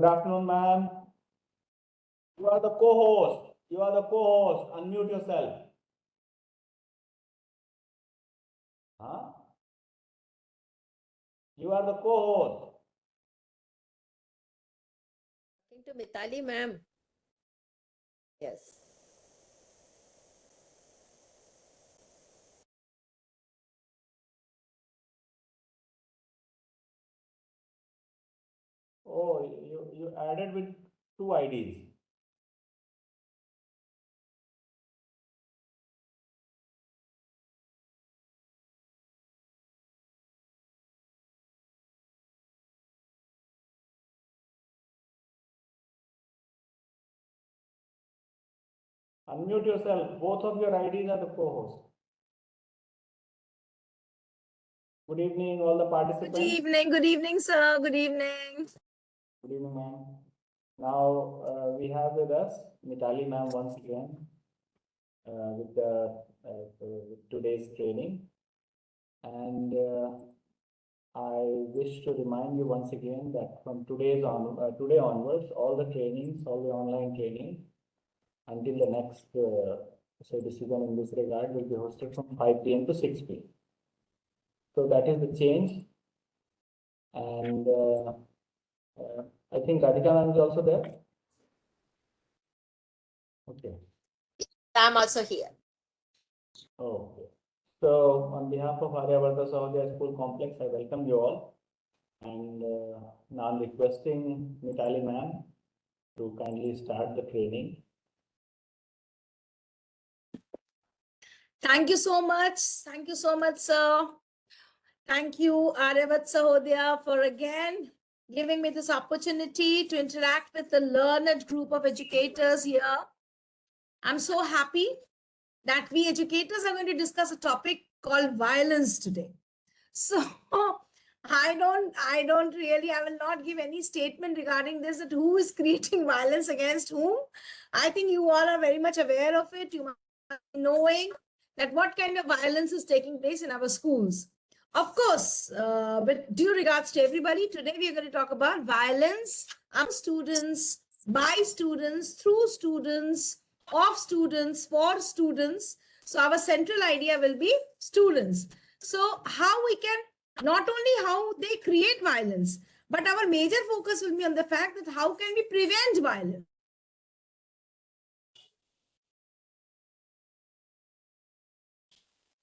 Good afternoon, ma'am. You are the co-host. You are the co-host. Unmute yourself. Huh? You are the co-host. Talking to MITALI, ma'am. Yes. Oh, you added with 2 IDs. Unmute yourself. Both of your IDs are the co-host. Good evening, all the participants. Good evening, sir. Good evening. Good evening, ma'am. Now we have with us MITALI ma'am once again with today's training, and I wish to remind you once again that from today onwards, all the trainings, all the online training until the next decision in this regard will be hosted from 5 p.m. to 6 p.m. So that is the change, and I think Radhika ma'am is also there. Okay. I'm also here. Okay. So on behalf of Aryabharta Sahodaya School Complex, I welcome you all, and now I'm requesting MITALI ma'am to kindly start the training. Thank you so much. Thank you so much, sir. Thank you, Aryabharta Sahodaya, for again giving me this opportunity to interact with the learned group of educators here. I'm so happy that we educators are going to discuss a topic called violence today. So I will not give any statement regarding this, that who is creating violence against whom. I think you all are very much aware of it. You must be knowing that what kind of violence is taking place in our schools. Of course, with due regards to everybody, today we are going to talk about violence among students, by students, through students, of students, for students. So our central idea will be students. So how we can, not only how they create violence, but our major focus will be on the fact that how can we prevent violence.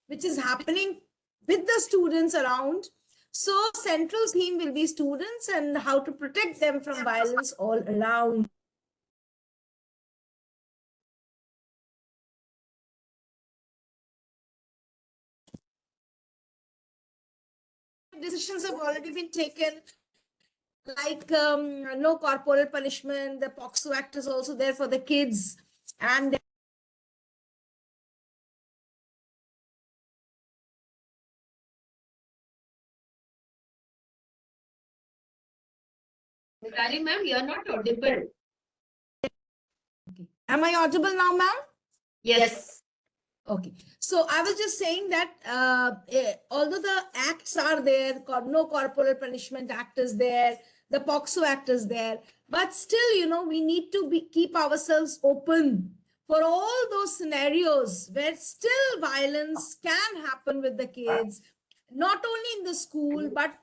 Which is happening with the students around. So central theme will be students and how to protect them from violence all around. Decisions have already been taken, like no corporal punishment. The POCSO Act is also there for the kids, and MITALI ma'am, you are not audible. okay. Am I audible now, ma'am? Yes. Okay, so I was just saying that although the acts are there, no corporal punishment act is there, the POCSO Act is there, but still, you know, we need to keep ourselves open for all those scenarios where still violence can happen with the kids, not only in the school, but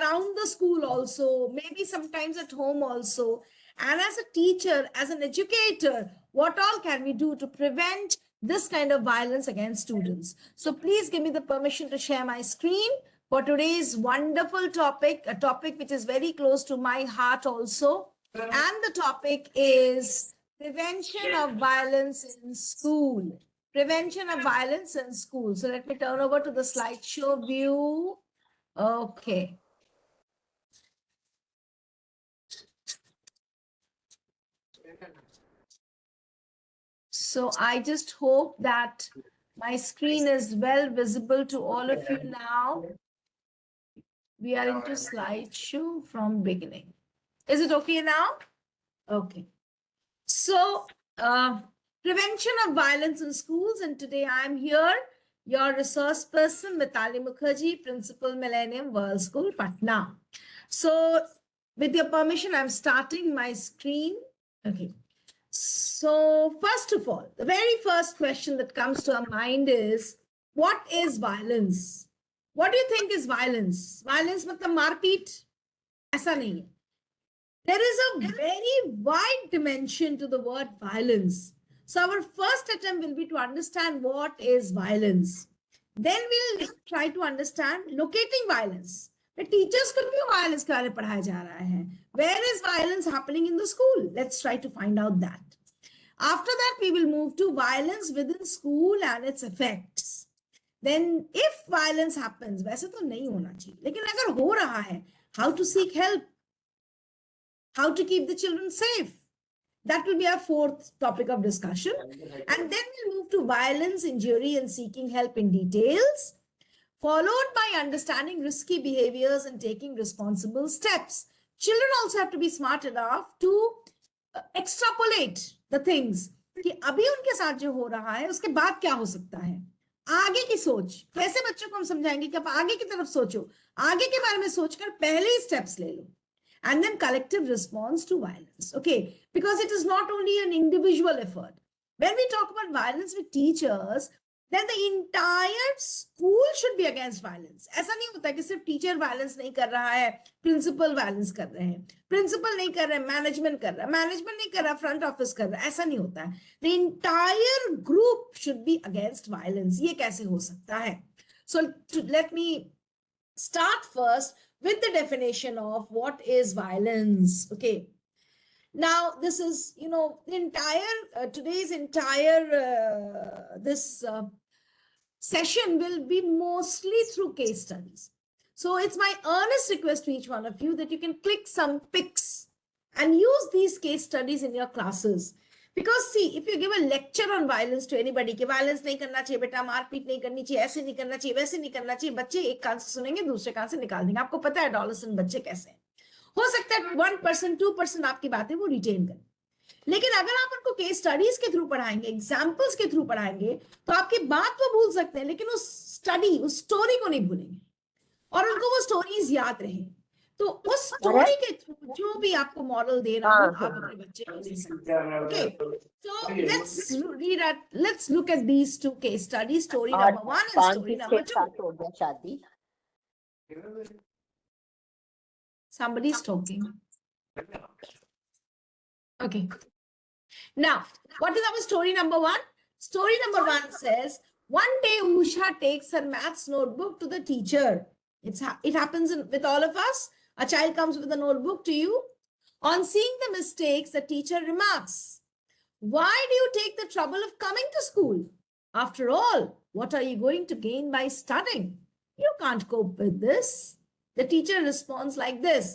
around the school also, maybe sometimes at home also. And as a teacher, as an educator, what all can we do to prevent this kind of violence against students? So please give me the permission to share my screen for today's wonderful topic, a topic which is very close to my heart also. And the topic is prevention of violence in school. Prevention of violence in school. So let me turn over to the slideshow view. Okay. So I just hope that my screen is well visible to all of you now. We are into slideshow from beginning. Is it okay now? Okay. So prevention of violence in schools, and today I'm here, your resource person, MITALI MUKHERJEE, Principal, Millennium World School, Patna. So With your permission, I'm starting my screen. Okay. So first of all, the very first question that comes to our mind is, what is violence? What do you think is violence? Violence मतलब मारपीट? ऐसा नहीं है. There is a very wide dimension to the word violence. So our first attempt will be to understand what is violence. Then we'll try to understand locating violence. The teachers को क्यों violence के बारे में पढ़ाया जा रहा है? Where is violence happening in the school? Let's try to find out that. After that, we will move to violence within school and its effects. Then if violence happens, वैसे तो नहीं होना चाहिए, लेकिन अगर हो रहा है, how to seek help? How to keep the children safe? That will be our fourth topic of discussion. And then we'll move to violence, injury, and seeking help in details, followed by understanding risky behaviors and taking responsible steps. Children also have to be smart enough to extrapolate the things. कि अभी उनके साथ जो हो रहा है, उसके बाद क्या हो सकता है? आगे की सोच. कैसे बच्चों को हम समझाएंगे कि आप आगे की तरफ सोचो, आगे के बारे में सोचकर पहले ही steps ले लो. And then collective response to violence. Okay, because it is not only an individual effort. When we talk about violence with teachers, then the entire school should be against violence. ऐसा नहीं होता कि सिर्फ teacher violence नहीं कर रहा है, principal violence कर रहे हैं, प्रिंसिपल नहीं कर रहा है, मैनेजमेंट कर रहा है, मैनेजमेंट नहीं कर रहा, फ्रंट ऑफिस कर रहा है, ऐसा नहीं होता है. The entire group should be against violence. ये कैसे हो सकता है? So let me start first with the definition of what is violence. Okay. Now, this is, the entire, today's entire, this session will be mostly through case studies. So it's my earnest request to each one of you that you can click some pics and use these case studies in your classes. Because see, if you give a lecture on violence to anybody, कि violence नहीं करना चाहिए बेटा, मारपीट नहीं करनी चाहिए, ऐसे नहीं करना चाहिए, वैसे नहीं करना चाहिए, बच्चे एक कान से सुनेंगे, दूसरे कान से निकाल देंगे. आपको पता है एडोलेसेंट बच्चे कैसे हैं. हो सकता है 1%, 2% आपकी बातें वो रिटेन करें. लेकिन अगर आप उनको केस स्टडीज के थ्रू पढ़ाएंगे, एग्जाम्पल्स के थ्रू पढ़ाएंगे, तो आपकी बात वो भूल सकते हैं, लेकिन उस स्टडी, उस स्टोरी को नहीं भूलेंगे, और उनको वो स्टोरीज याद रहेंगी. तो उस स्टोरी के थ्रू जो भी आपको मॉडल दे रहा हूं, आप अपने बच्चे को दे सकते हैं. Okay, so let's look at these two case studies, story number 1 and story number 2. Somebody's talking. Okay. Now, what is our story number 1? Story number 1 says, one day Usha takes her maths notebook to the teacher. It happens with all of us. A child comes with a notebook to you. On seeing the mistakes, the teacher remarks, "Why do you take the trouble of coming to school? After all, what are you going to gain by studying? You can't cope with this." The teacher responds like this.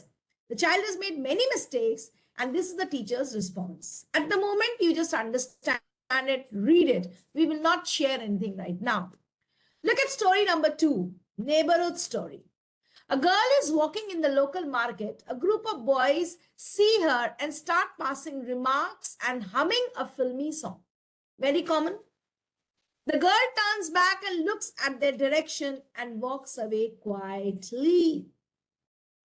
The child has made many mistakes, and this is the teacher's response. At the moment, you just understand it, read it. We will not share anything right now. Look at story number 2, neighborhood story. A girl is walking in the local market. A group of boys see her and start passing remarks and humming a filmy song. Very common. The girl turns back and looks at their direction and walks away quietly.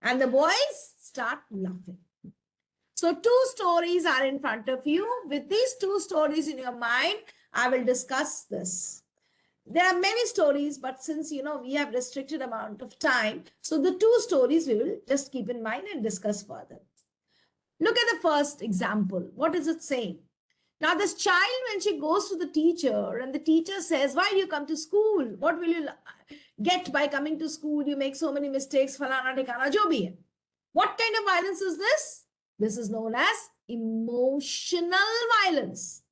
And the boys start laughing. So 2 stories are in front of you. With these 2 stories in your mind, I will discuss this. There are many stories, but since, we have restricted amount of time, so the 2 stories we will just keep in mind and discuss further. Look at the first example. What is it saying? Now, this child, when she goes to the teacher and the teacher says, "Why do you come to school? What will you get by coming to school? You make so many mistakes, falana dhikana, jo bhi hai." What kind of violence is this? This is known as emotional violence.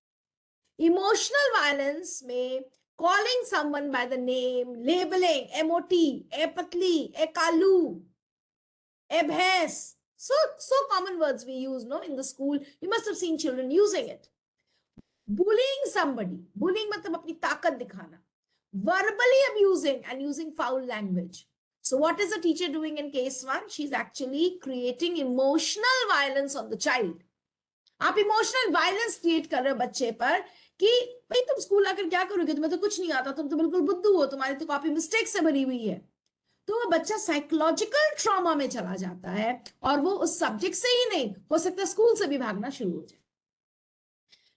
Emotional violence may calling someone by the name, labeling, MOT, e patli, e kalu, e bhais. So common words we use, in the school. You must have seen children using it. Bullying somebody. Bullying matlab apni taakat dikhana. Verbally abusing and using foul language. So what is the teacher doing in case 1? She's actually creating emotional violence on the child. आप emotional violence create कर रहे हो बच्चे पर कि भाई तुम school आकर क्या करोगे, तुम्हें तो कुछ नहीं आता, तुम तो बिल्कुल बुद्धू हो, तुम्हारी तो कॉपी मिस्टेक से भरी हुई है. तो वो बच्चा साइकोलॉजिकल ट्रॉमा में चला जाता है और वो उस सब्जेक्ट से ही नहीं, हो सकता है स्कूल से भी भागना शुरू हो जाए.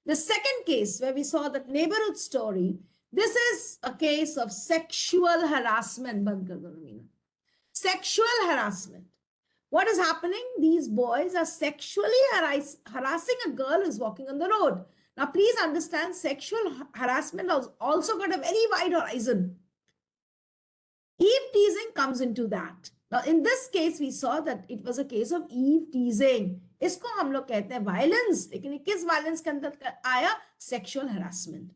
The second case where we saw that neighborhood story, this is a case of sexual harassment. Sexual harassment. What is happening? These boys are sexually harassing a girl who's walking on the road. Now, please understand, sexual harassment has also got a very wide horizon. Eve teasing comes into that. Now, in this case, we saw that it was a case of Eve teasing. इसको हम लोग कहते हैं violence. लेकिन किस violence के अंदर आया? Sexual harassment.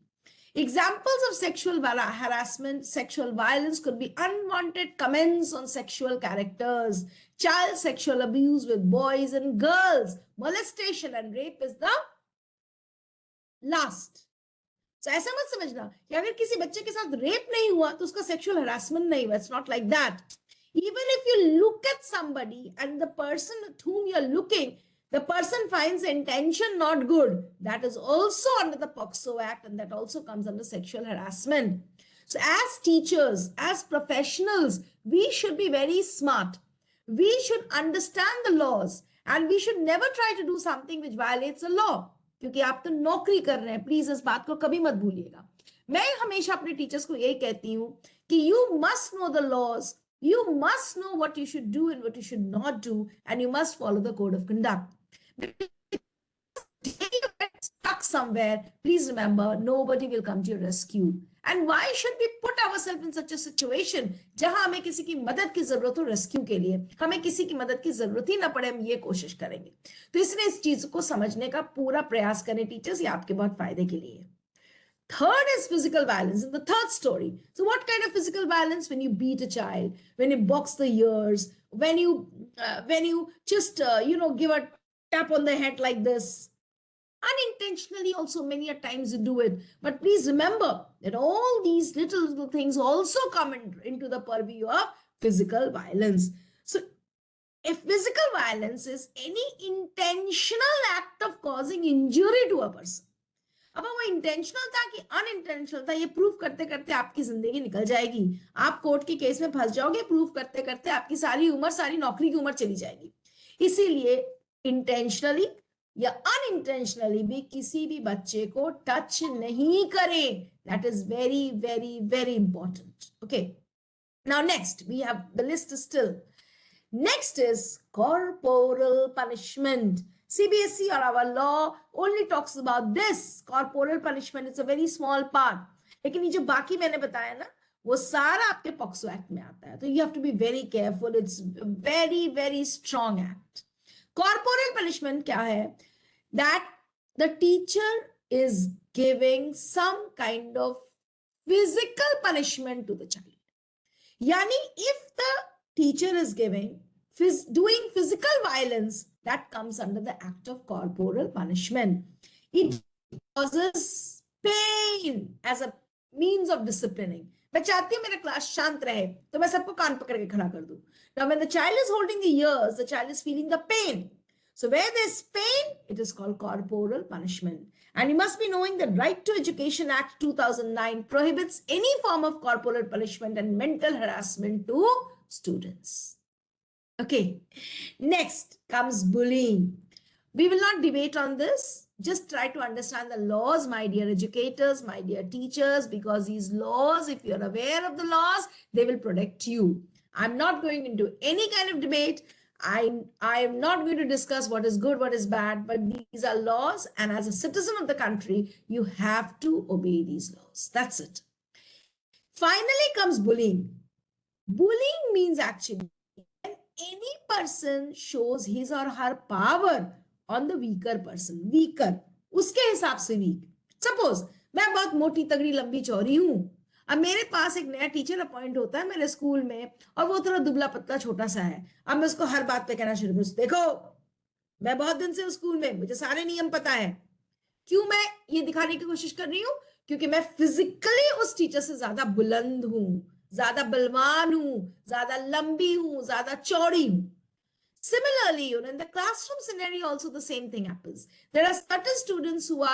Examples of sexual harassment, sexual violence could be unwanted comments on sexual characters, child sexual abuse with boys and girls, molestation and rape is the last. So ऐसा मत समझना कि अगर किसी बच्चे के साथ रेप नहीं हुआ तो उसका सेक्सुअल हरासमेंट नहीं हुआ. It's not like that. Even if you look at somebody and the person at whom you're looking, the person finds the intention not good, that is also under the POCSO Act, and that also comes under sexual harassment. So as teachers, as professionals, we should be very smart. We should understand the laws and we should never try to do something which violates the law. क्योंकि आप तो नौकरी कर रहे हैं, please इस बात को कभी मत भूलिएगा. मैं हमेशा अपने टीचर्स को यही कहती हूँ कि you must know the laws, you must know what you should do and what you should not do, and you must follow the code of conduct. If you get stuck somewhere, please remember, nobody will come to your rescue. And why should we put ourselves in such a situation जहां हमें किसी की मदद की जरूरत हो rescue के लिए? हमें किसी की मदद की जरूरत ही ना पड़े, हम ये कोशिश करेंगे. तो इसलिए इस चीज को समझने का पूरा प्रयास करें टीचर्स, ये आपके बहुत फायदे के लिए. Third is physical violence in the third story. So what kind of physical violence? When you beat a child, when you box the ears, when you just give a tap on the head like this. Unintentionally also many a times you do it. But please remember that all these little things also come into the purview of physical violence. So if physical violence is any intentional act of causing injury to a person, अब वो intentional था कि unintentional था, ये proof करते करते आपकी जिंदगी निकल जाएगी. आप कोर्ट के केस में फंस जाओगे, प्रूफ करते करते आपकी सारी उम्र, सारी नौकरी की उम्र चली जाएगी. इसीलिए इंटेंशनली या अनइंटेंशनली भी किसी भी बच्चे को टच नहीं करें. That is very very very important. Okay, now next we have the list still. Next is corporal punishment. CBSE or our law only talks about this. Corporal punishment is a very small part. लेकिन ये जो बाकी मैंने बताया ना, वो सारा आपके पॉक्सो एक्ट में आता है. तो you have to be very careful. It's a very very strong act. Corporal punishment क्या है? That the teacher is giving some kind of physical punishment to the child. Yani if the teacher is doing physical violence, that comes under the act of corporal punishment. It causes pain as a means of disciplining. मैं चाहती हूँ मेरा class शांत रहे, तो मैं सबको कान पकड़ के खड़ा कर दूं. Now when the child is holding the ears, the child is feeling the pain. So where there's pain, it is called corporal punishment. And you must be knowing that Right to Education Act 2009 prohibits any form of corporal punishment and mental harassment to students. Okay, next comes bullying. We will not debate on this. Just try to understand the laws, my dear educators, my dear teachers, because these laws, if you're aware of the laws, they will protect you. I'm not going into any kind of debate. I am not going to discuss what is good, what is bad, but these are laws, and as a citizen of the country, you have to obey these laws. That's it. Finally comes bullying. Bullying means actually when any person shows his or her power on the weaker person. Weaker, उसके हिसाब से weak. Suppose मैं बहुत मोटी तगड़ी लंबी चौड़ी हूँ, अब मेरे पास एक नया टीचर अपॉइंट होता है मेरे स्कूल में और वो थोड़ा दुबला पतला छोटा सा है. अब मैं उसको हर बात पे कहना शुरू करूँ, देखो मैं बहुत दिन से स्कूल में, मुझे सारे नियम पता है. क्यों मैं ये दिखाने की कोशिश कर रही हूँ? क्योंकि मैं फिजिकली उस टीचर से ज्यादा बुलंद हूँ, ज्यादा बलवान हूँ, ज्यादा लंबी हूँ, ज्यादा चौड़ी हूँ. Similarly, in the classroom scenario also the same thing happens. There are certain students who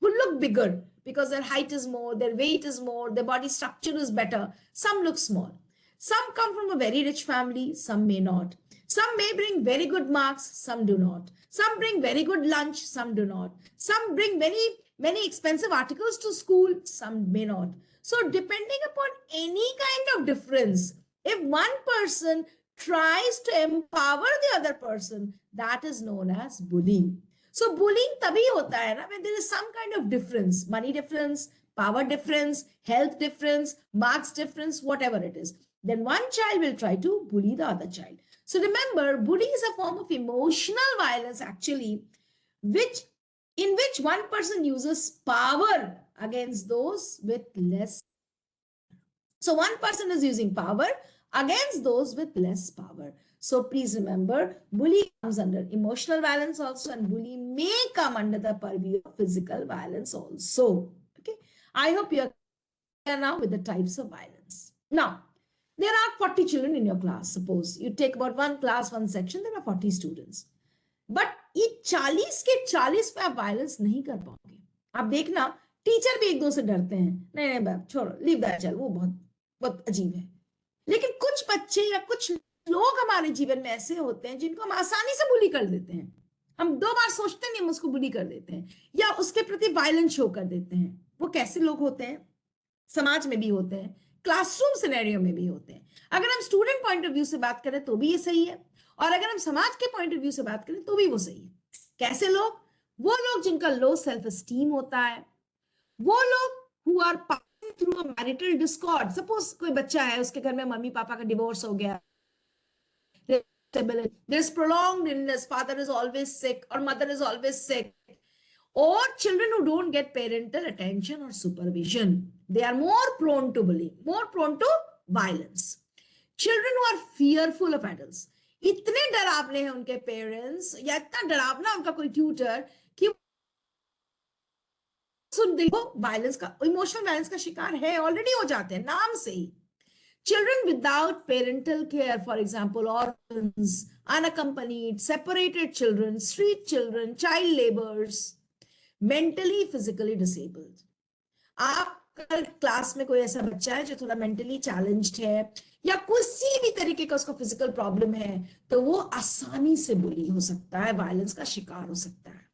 look bigger because their height is more, their weight is more, their body structure is better. Some look small. Some come from a very rich family, some may not. Some may bring very good marks, some do not. Some bring very good lunch, some do not. Some bring many expensive articles to school, some may not. So depending upon any kind of difference, if one person tries to empower the other person, that is known as bullying. So bullying तभी होता है ना when there is some kind of difference, money difference, power difference, health difference, marks difference, whatever it is. Then one child will try to bully the other child. So remember, bullying is a form of emotional violence actually, in which one person uses power against those with less. So one person is using power against those with less power. So please remember, bullying comes under emotional violence also, and bullying may come under the purview of physical violence also. Okay, I hope you are clear now with the types of violence. Now, there are 40 children in your class. Suppose you take about one class, one section, there are 40 students. But ये 40 के 40 पे आप violence नहीं कर पाओगे. आप देखना, teacher भी एक दो से डरते हैं. नहीं नहीं छोड़ो, लीव दैट चाइल्ड, वो बहुत अजीब है. लेकिन कुछ बच्चे या कुछ लोग हमारे जीवन में ऐसे होते हैं जिनको हम आसानी से बुली कर देते हैं. हम 2 बार सोचते नहीं, हम उसको बुली कर देते हैं या उसके प्रति वायलेंस शो कर देते हैं. वो कैसे लोग होते हैं? समाज में भी होते हैं, क्लासरूम सिनेरियो में भी होते हैं. अगर हम स्टूडेंट पॉइंट ऑफ व्यू से बात करें तो भी ये सही है, और अगर हम समाज के पॉइंट ऑफ व्यू से बात करें तो भी वो सही है. कैसे लोग? वो लोग जिनका लो सेल्फ एस्टीम होता है, वो लोग who are passing through a marital discord. Suppose कोई बच्चा है, उसके घर में मम्मी पापा का डिवोर्स हो गया, there's prolonged illness, father is always sick or mother is always sick, or children who don't get parental attention or supervision, they are more prone to bullying, more prone to violence. Children who are fearful of adults, इतने डरावने हैं उनके parents या इतना डरावना उनका कोई tutor कि सुन देखो वायलेंस का, इमोशनल वायलेंस का शिकार है, ऑलरेडी हो जाते हैं नाम से ही. Children without parental care, for example, orphans, unaccompanied, separated children, street children, child laborers, mentally, physically disabled. आप क्लास में कोई ऐसा बच्चा है जो थोड़ा मेंटली चैलेंज्ड है या किसी भी तरीके का उसको फिजिकल प्रॉब्लम है, तो वो आसानी से बुली हो सकता है, वायलेंस का शिकार हो सकता है.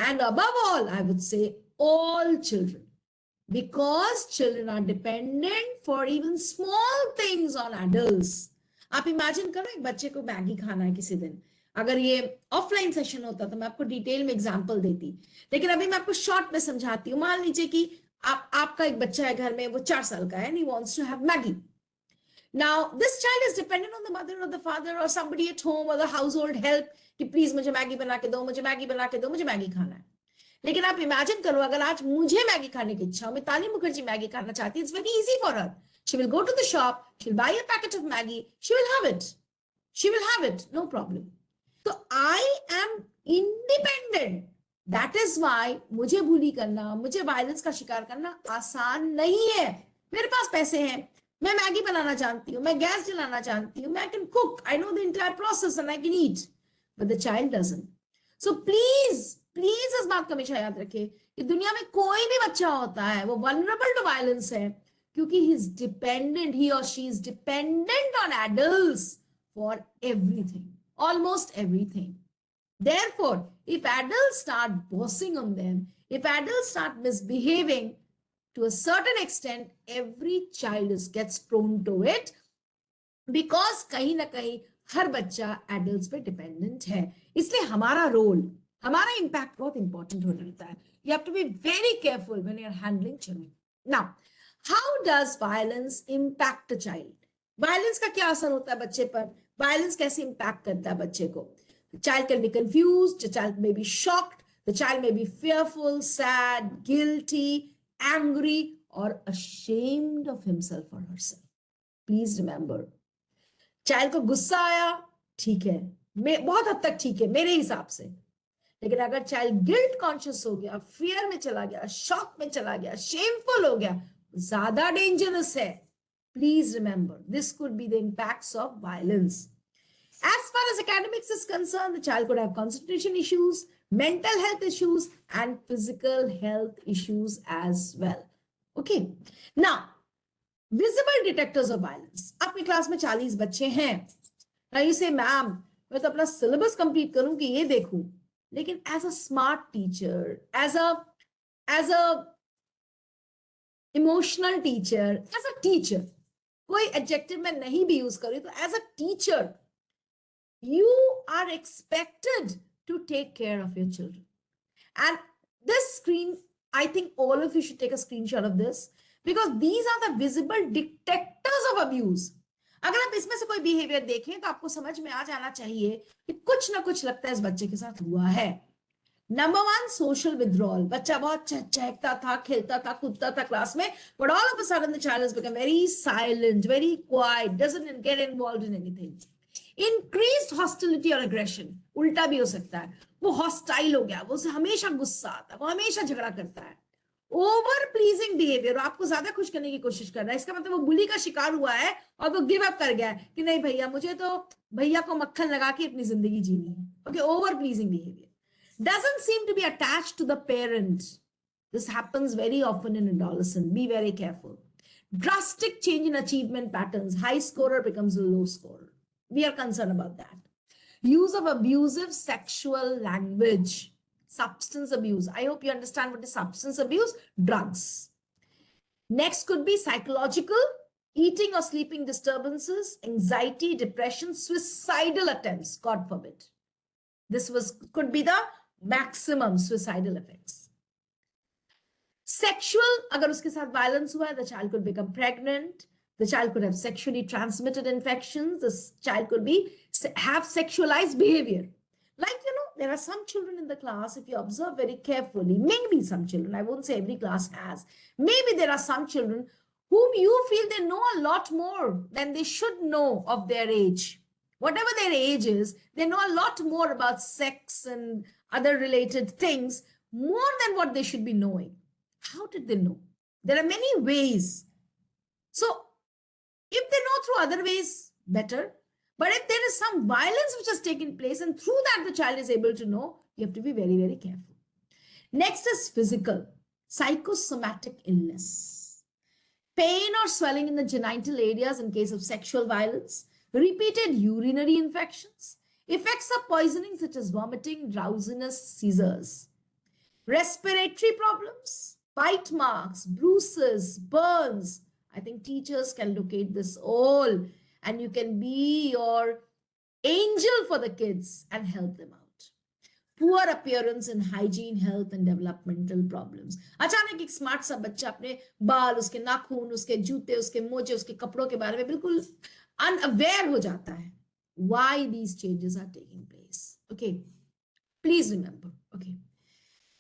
And above all, I would say all children, because children are dependent for even small things on adults. आप इमेजिन करो एक बच्चे को मैगी खाना है किसी दिन. अगर ये ऑफलाइन सेशन होता तो मैं आपको डिटेल में एग्जांपल देती, लेकिन अभी मैं आपको शॉर्ट में समझाती हूँ. मान लीजिए कि आपका एक बच्चा है घर में, वो 4 साल का है and he wants to have Maggie. Now this child is dependent on the mother or the father or somebody at home or the household help कि प्लीज मुझे मैगी बना के दो, मुझे मैगी बना के दो, मुझे मैगी खाना है. लेकिन आप इमेजिन करो अगर आज मुझे मैगी खाने की इच्छा हो, मिताली मुखर्जी मैगी खाना चाहती है, it's very easy for her. She will go to the shop, she'll buy a packet of Maggi, she will have it. She will have it, no problem. So I am independent. That is why मुझे बुली करना, मुझे violence का शिकार करना आसान नहीं है. मेरे पास पैसे हैं, मैं मैगी बनाना जानती हूँ, मैं गैस जलाना जानती हूँ, मैं can cook, I know the entire process and I can eat. But the child doesn't. So please इस बात का हमेशा याद रखें कि दुनिया में कोई भी बच्चा होता है वो vulnerable to violence है, क्योंकि he or she is dependent on adults for everything, almost everything. Therefore, if adults start bossing on them, if adults start misbehaving, to a certain extent, every child gets prone to it, because कहीं ना कहीं हर बच्चा adults पे dependent है. इसलिए हमारा role, हमारा impact बहुत important हो जाता है. You have to be very careful when you're handling children. Now, how does violence impact a child? Violence का क्या असर होता है बच्चे पर? Violence कैसे impact करता है बच्चे को? The child can be confused, the child may be shocked, the child may be fearful, sad, guilty, angry, or ashamed of himself or herself. Please remember, child को गुस्सा आया, ठीक है, बहुत हद तक ठीक है मेरे हिसाब से. लेकिन अगर चाइल्ड गिल्ट कॉन्शियस हो गया, फियर में चला गया, शॉक में चला गया, शेमफुल हो गया, ज्यादा डेंजरस है. Please remember, this could be the impacts of violence. As far as academics is concerned, the child could have concentration issues, mental health issues, and physical health issues as well. Okay. Now, Visible detectors of violence. आपकी class में 40 बच्चे हैं. Now you say, ma'am, मैं तो अपना syllabus complete करूं कि ये देखूं. लेकिन as a smart teacher, as a emotional teacher, as a teacher, कोई adjective मैं नहीं भी use करूं तो as a teacher, you are expected to take care of your children. And this screen, I think all of you should take a screenshot of this because these are the visible detectors of abuse. अगर आप इसमें से कोई behaviour देखें तो आपको समझ में आ जाना चाहिए कि कुछ ना कुछ लगता है इस बच्चे के साथ हुआ है. Number 1, social withdrawal. बच्चा बहुत चहकता था, खेलता था, कूदता था क्लास में, but all of a sudden the child has become very silent, very quiet, doesn't get involved in anything. Increased hostility or aggression. उल्टा भी हो सकता है, वो हॉस्टाइल हो गया, वो हमेशा गुस्सा आता है, वो हमेशा झगड़ा करता है. ओवर प्लीजिंग बिहेवियर, आपको ज्यादा खुश करने की कोशिश कर रहा है. इसका मतलब वो बुली का शिकार हुआ है और वो गिव अप कर गया है कि नहीं भैया, मुझे तो भैया को मक्खन लगा के अपनी जिंदगी जीनी है. Okay, over pleasing behaviour. Doesn't seem to be attached to the parent. This happens very often in adolescence. Be very careful. Drastic change in achievement patterns. High scorer becomes a low scorer. We are concerned about that. Use of abusive sexual language. Substance abuse. I hope you understand what is substance abuse. Drugs. Next could be psychological, eating or sleeping disturbances, anxiety, depression, suicidal attempts, God forbid. This could be the maximum suicidal effects. Sexual, agar uske sath violence hua hai, the child could become pregnant. The child could have sexually transmitted infections. This child could have sexualized behavior. Like, there are some children in the class, if you observe very carefully, maybe some children, I won't say every class has, maybe there are some children whom you feel they know a lot more than they should know of their age. Whatever their age is, they know a lot more about sex and other related things, more than what they should be knowing. How did they know? There are many ways. So, if they know through other ways, better. But if there is some violence which has taken place and through that the child is able to know, you have to be very, very careful. Next is physical, psychosomatic illness. Pain or swelling in the genital areas in case of sexual violence. Repeated urinary infections, effects of poisoning such as vomiting, drowsiness, seizures, respiratory problems, bite marks, bruises, burns. I think teachers can locate this all and you can be your angel for the kids and help them out. Poor appearance in hygiene, health and developmental problems. अचानक एक smart सा बच्चा अपने बाल, उसके नाखून, उसके जूते, उसके मोजे, उसके कपड़ों के बारे में बिल्कुल unaware हो जाता है. Why these changes are taking place? Okay, please remember. Okay,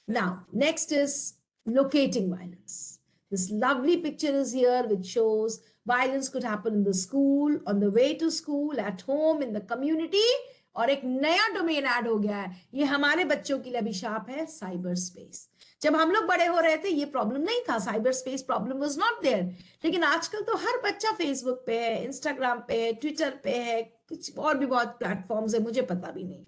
now next is locating violence. This lovely picture is here which shows violence could happen in the school, on the way to school, at home, in the community. और एक नया domain add हो गया है, ये हमारे बच्चों के लिए अभिशाप है, साइबर स्पेस. जब हम लोग बड़े हो रहे थे ये प्रॉब्लम नहीं था, cyber space problem was not there. लेकिन आजकल तो हर बच्चा फेसबुक पे है, इंस्टाग्राम पे है, ट्विटर पे है, कुछ और भी बहुत प्लेटफॉर्म्स है, मुझे पता भी नहीं.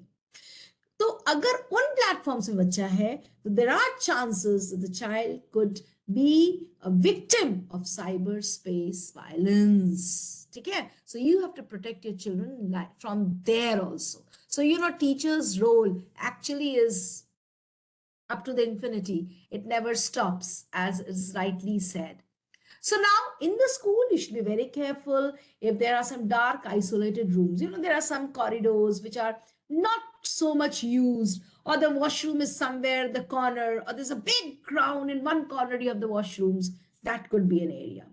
तो अगर उन प्लेटफॉर्म्स में बच्चा है तो there are chances the child could be a victim of cyberspace violence. Okay? So you have to protect your children from there also. So, teacher's role actually is up to the infinity. It never stops, as is rightly said. So now in the school, you should be very careful if there are some dark isolated rooms. There are some corridors which are not so much used, or the washroom is somewhere in the corner, or there's a big ground in one corner you have the washrooms. That could be an area.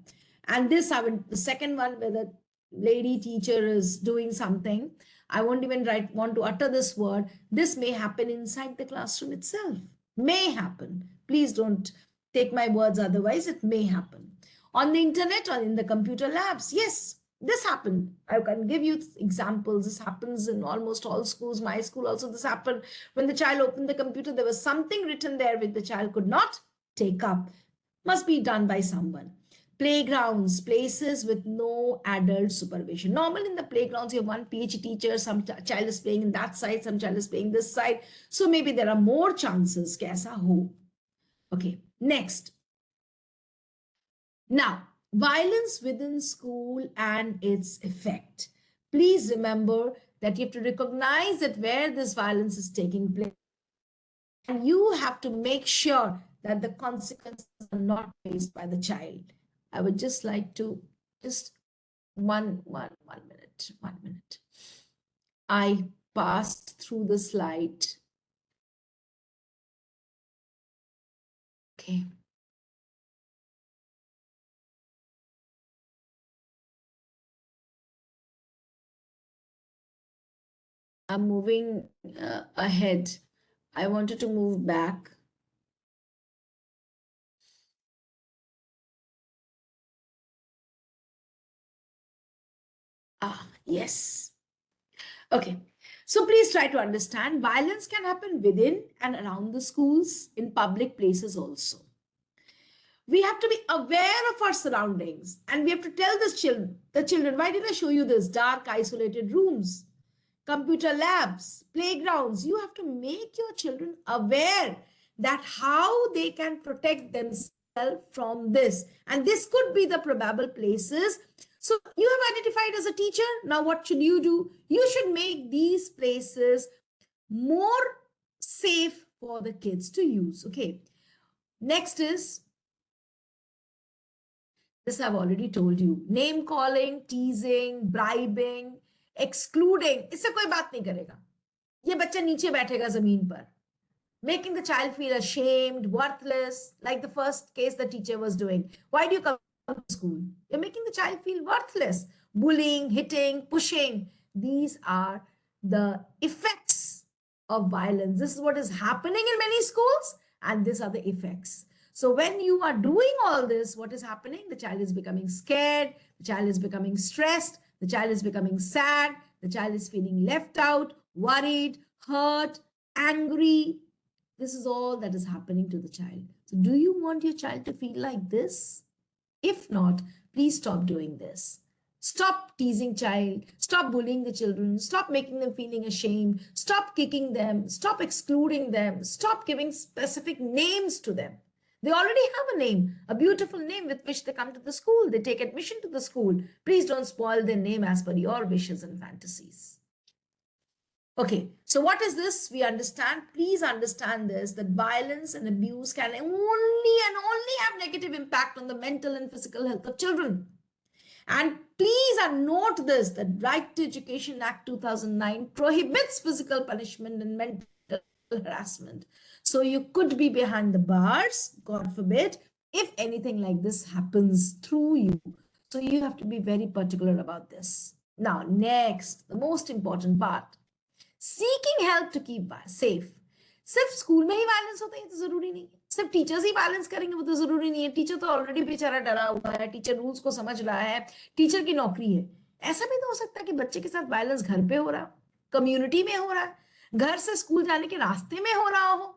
And the second one where the lady teacher is doing something, I won't even want to utter this word. This may happen inside the classroom itself. May happen. Please don't take my words otherwise. It may happen. On the internet or in the computer labs, yes, this happened. I can give you examples. This happens in almost all schools. My school also, this happened. When the child opened the computer, there was something written there which the child could not take up. Must be done by someone. Playgrounds, places with no adult supervision. Normally in the playgrounds, you have one PhD teacher, some child is playing in that side, some child is playing this side. So maybe there are more chances. Kaisa ho. Okay, next. Now, violence within school and its effect. Please remember that you have to recognize that where this violence is taking place, and you have to make sure that the consequences are not faced by the child. I would just like to just one minute. I passed through the slide. Okay. I'm moving ahead. I wanted to move back. Ah, yes. Okay. So please try to understand violence can happen within and around the schools, in public places also. We have to be aware of our surroundings, and we have to tell the children, why did I show you this? Dark, isolated rooms, computer labs, playgrounds. You have to make your children aware that how they can protect themselves from this. And this could be the probable places. So you have identified as a teacher. Now what should you do? You should make these places more safe for the kids to use. Okay. Next is, this I've already told you. Name calling, teasing, bribing, excluding. इससे कोई बात नहीं करेगा. ये बच्चा नीचे बैठेगा जमीन पर. Making the child feel ashamed, worthless, like the first case the teacher was doing. Why do you come to school? You're making the child feel worthless. Bullying, hitting, pushing. These are the effects of violence. This is what is happening in many schools, and these are the effects. So when you are doing all this, what is happening? The child is becoming scared, the child is becoming stressed, the child is becoming sad, the child is feeling left out, worried, hurt, angry. This is all that is happening to the child. So do you want your child to feel like this? If not, please stop doing this. Stop teasing child, stop bullying the children, stop making them feeling ashamed, stop kicking them, stop excluding them, stop giving specific names to them. They already have a name, a beautiful name with which they come to the school. They take admission to the school. Please don't spoil their name as per your wishes and fantasies. Okay, so what is this? We understand, please understand this, that violence and abuse can only have negative impact on the mental and physical health of children. And please note this, that Right to Education Act 2009 prohibits physical punishment and mental harassment. So you could be behind the bars, God forbid, if anything like this happens through you. So you have to be very particular about this. Now, next, the most important part, seeking help to keep safe. सिर्फ school में ही violence होता है ये तो जरूरी नहीं है. सिर्फ टीचर्स ही वायलेंस करेंगे वो तो जरूरी नहीं है. टीचर तो ऑलरेडी बेचारा डरा हुआ है, टीचर रूल्स को समझ रहा है, टीचर की नौकरी है. ऐसा भी तो हो सकता है कि बच्चे के साथ वायलेंस घर पे हो रहा, कम्युनिटी में हो रहा, घर से स्कूल जाने के रास्ते में हो रहा हो.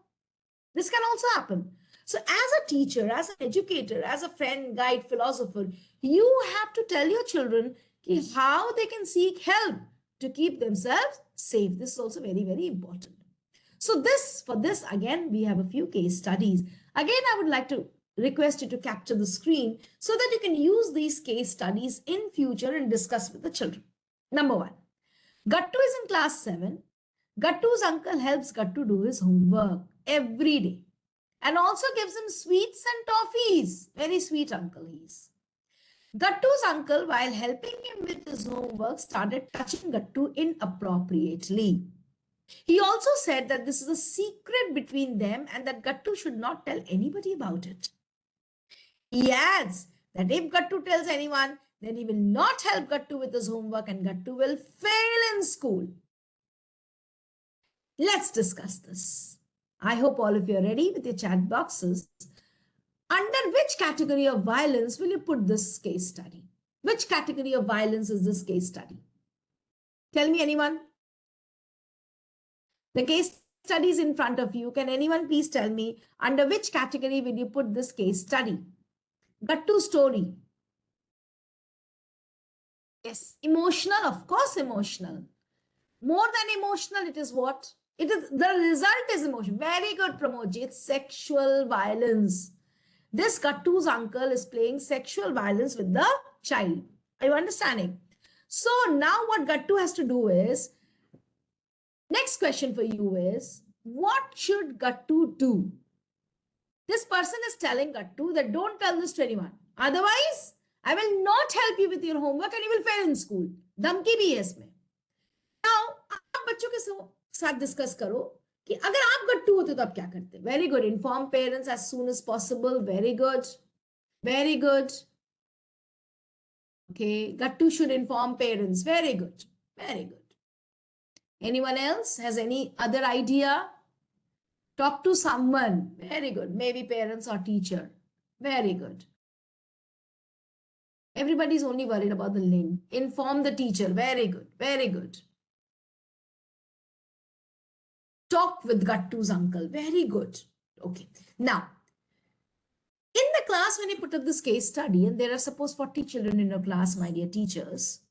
This can also happen. So as a teacher, as an educator, as a friend, guide, philosopher, you have to tell your children how they can seek help to keep themselves safe. This is also very, very important. So for this, again, we have a few case studies. Again, I would like to request you to capture the screen so that you can use these case studies in future and discuss with the children. Number 1, Gattu is in class 7. Gattu's uncle helps Gattu do his homework every day and also gives him sweets and toffees. Very sweet uncle he is. Gattu's uncle, while helping him with his homework, started touching Gattu inappropriately. He also said that this is a secret between them and that Gattu should not tell anybody about it. He adds that if Gattu tells anyone, then he will not help Gattu with his homework and Gattu will fail in school. Let's discuss this. I hope all of you are ready with your chat boxes. Under which category of violence will you put this case study? Which category of violence is this case study? Tell me, anyone? The case study is in front of you. Can anyone please tell me under which category will you put this case study? Gattu story. Yes, emotional, of course, emotional. More than emotional, it is what? It is the result is emotion. Very good, Pramodji. It's sexual violence. This Gattu's uncle is playing sexual violence with the child. Are you understanding? So now what Gattu has to do is, next question for you is, what should Gattu do? This person is telling Gattu that don't tell this to anyone. Otherwise, I will not help you with your homework and you will fail in school. धमकी भी है इसमें. Now, आप बच्चों के साथ discuss करो कि अगर आप गट्टू होते तो आप क्या करते. Very good. Inform parents as soon as possible. Very good. Very good. Okay. Gattu should inform parents. Very good. Very good. Anyone else has any other idea? Talk to someone. Very good. Maybe parents or teacher. Very good. Everybody's only worried about the link. Inform the teacher. Very good. Very good. Talk with Gattu's uncle. Very good. Okay. Now, in the class, when you put up this case study, and there are suppose 40 children in your class, my dear teachers,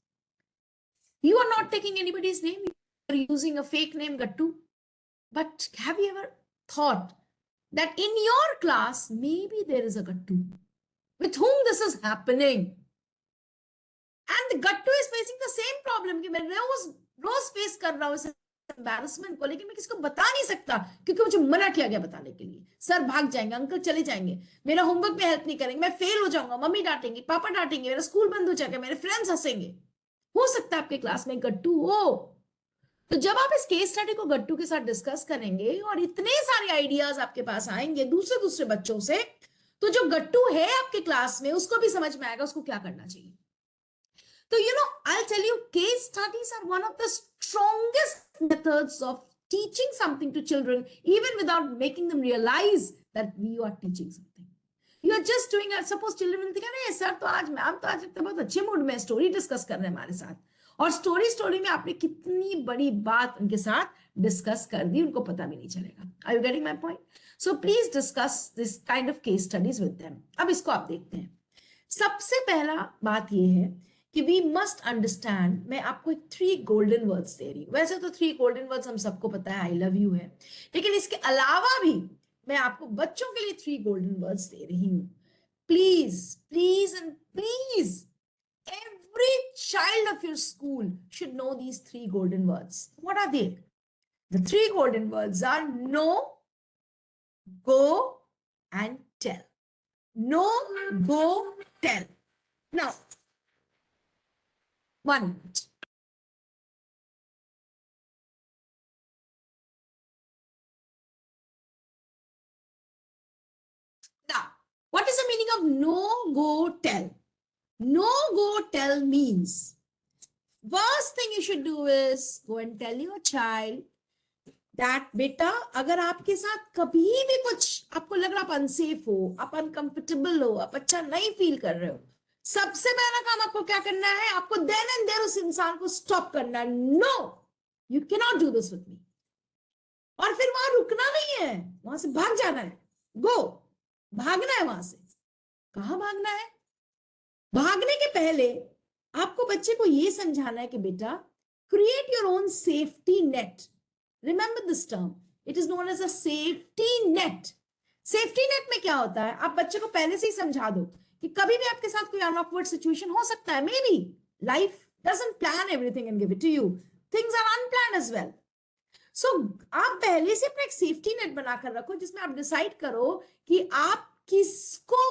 you are not taking anybody's name. You are using a fake name, Gattu. But have you ever thought that in your class, maybe there is a Gattu with whom this is happening? And the Gattu is facing the same problem कि मैं रोज face कर रहा हूँ इस embarrassment को, लेकिन मैं किसको बता नहीं सकता क्योंकि मुझे मना किया गया बताने के लिए. सर भाग जाएंगे, अंकल चले जाएंगे, मेरा होमवर्क में हेल्प नहीं करेंगे, मैं फेल हो जाऊंगा, मम्मी डांटेंगी, पापा डांटेंगे, मेरा स्कूल बंद हो जाएगा, मेरे फ्रेंड्स हंसेंगे. हो सकता है आपके क्लास में गट्टू हो. तो जब आप इस केस स्टडी को गट्टू के साथ डिस्कस करेंगे और इतने सारे आइडियाज आपके पास आएंगे दूसरे दूसरे बच्चों से, तो जो गट्टू है आपके क्लास में उसको भी समझ में आएगा उसको क्या करना चाहिए. So, I'll tell you, case studies are one of the strongest methods of teaching something to children, even without making them realize that you are teaching something. You are just doing it. Suppose children will think, "Hey, sir, तो आज ma'am तो आज बहुत अच्छे mood में story discuss कर रहे हैं हमारे साथ." और स्टोरी में आपने कितनी बड़ी बात उनके साथ डिस्कस कर दी, उनको पता भी नहीं चलेगा. Are you getting my point? So please discuss this kind of case studies with them. अब इसको आप देखते हैं. सबसे पहला बात ये है कि वी मस्ट अंडरस्टैंड. मैं आपको 3 गोल्डन वर्ड्स दे रही हूँ. वैसे तो 3 गोल्डन वर्ड्स हम सबको पता है, आई लव यू है, लेकिन इसके अलावा भी मैं आपको बच्चों के लिए 3 गोल्डन वर्ड्स दे रही हूँ. Please please and please, every child of your school should know these 3 golden words. What are they? The 3 golden words are no, go, and tell. No, go, tell. Now, 1 minute. Now, what is the meaning of no, go, tell? No, go, tell means first thing you should do is go and tell your child that बेटा अगर आपके साथ कभी भी कुछ आपको लग रहा आप अनसेफ हो, आप अनकंफर्टेबल हो, आप अच्छा नहीं फील कर रहे हो, सबसे पहला काम आपको क्या करना है, आपको देन एंड देयर उस इंसान को स्टॉप करना है. No, you can not do this with me. और फिर वहां रुकना नहीं है, वहां से भाग जाना है. गो, भागना है वहां से. कहां भागना है? भागने के पहले आपको बच्चे को यह समझाना है कि बेटा, create your own safety net. Remember this term, it is known as a safety net. Safety net में क्या होता है, आप बच्चे को पहले से ही समझा दो कि कभी भी आपके साथ कोई अनऑकवर्ड सिचुएशन हो सकता है. Maybe life doesn't plan everything and give it to you. Things are unplanned as well. So आप पहले से अपना एक सेफ्टी नेट बनाकर रखो जिसमें आप डिसाइड करो कि आप किसको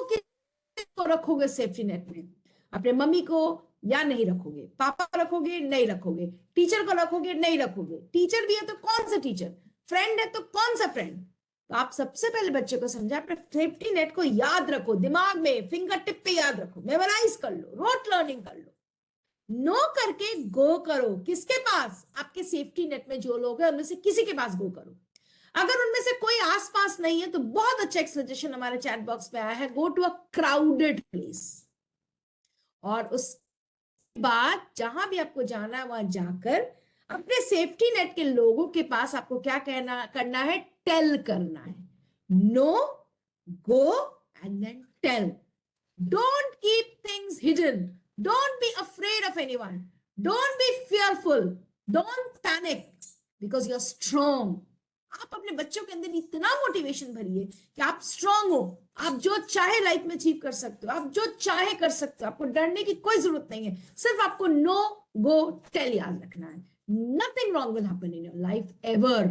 रखोगे सेफ्टी नेट में. अपने मम्मी को या नहीं रखोगे, पापा को रखोगे नहीं रखोगे, टीचर को रखोगे नहीं रखोगे, टीचर भी है तो कौन सा टीचर, फ्रेंड है तो कौन सा फ्रेंड. तो आप सबसे पहले बच्चे को समझा, अपने सेफ्टी नेट को याद रखो, दिमाग में फिंगर टिप पे याद रखो, मेमोराइज कर लो, रोट लर्निंग कर लो. नो करके गो करो. किसके पास? आपके सेफ्टी नेट में जो लोग हैं उनमें से किसी के पास गो करो. अगर उनमें से कोई आसपास नहीं है तो बहुत अच्छा एक सजेशन हमारे चैट बॉक्स पे आया है, go to a crowded place. और उस बाद जहां भी आपको जाना है वहां जाकर अपने सेफ्टी नेट के लोगों के पास आपको क्या करना है, टेल करना है. No, go and then tell. Don't keep things hidden. Don't be afraid of anyone. Don't be fearful. Don't panic because you are strong. आप अपने बच्चों के अंदर इतना मोटिवेशन भरिए कि आप स्ट्रांग हो, आप जो चाहे लाइफ में अचीव कर सकते हो, आप जो चाहे कर सकते हो, आपको डरने की कोई जरूरत नहीं है, सिर्फ आपको नो गो टेल याद रखना है। Nothing wrong will happen in your life ever.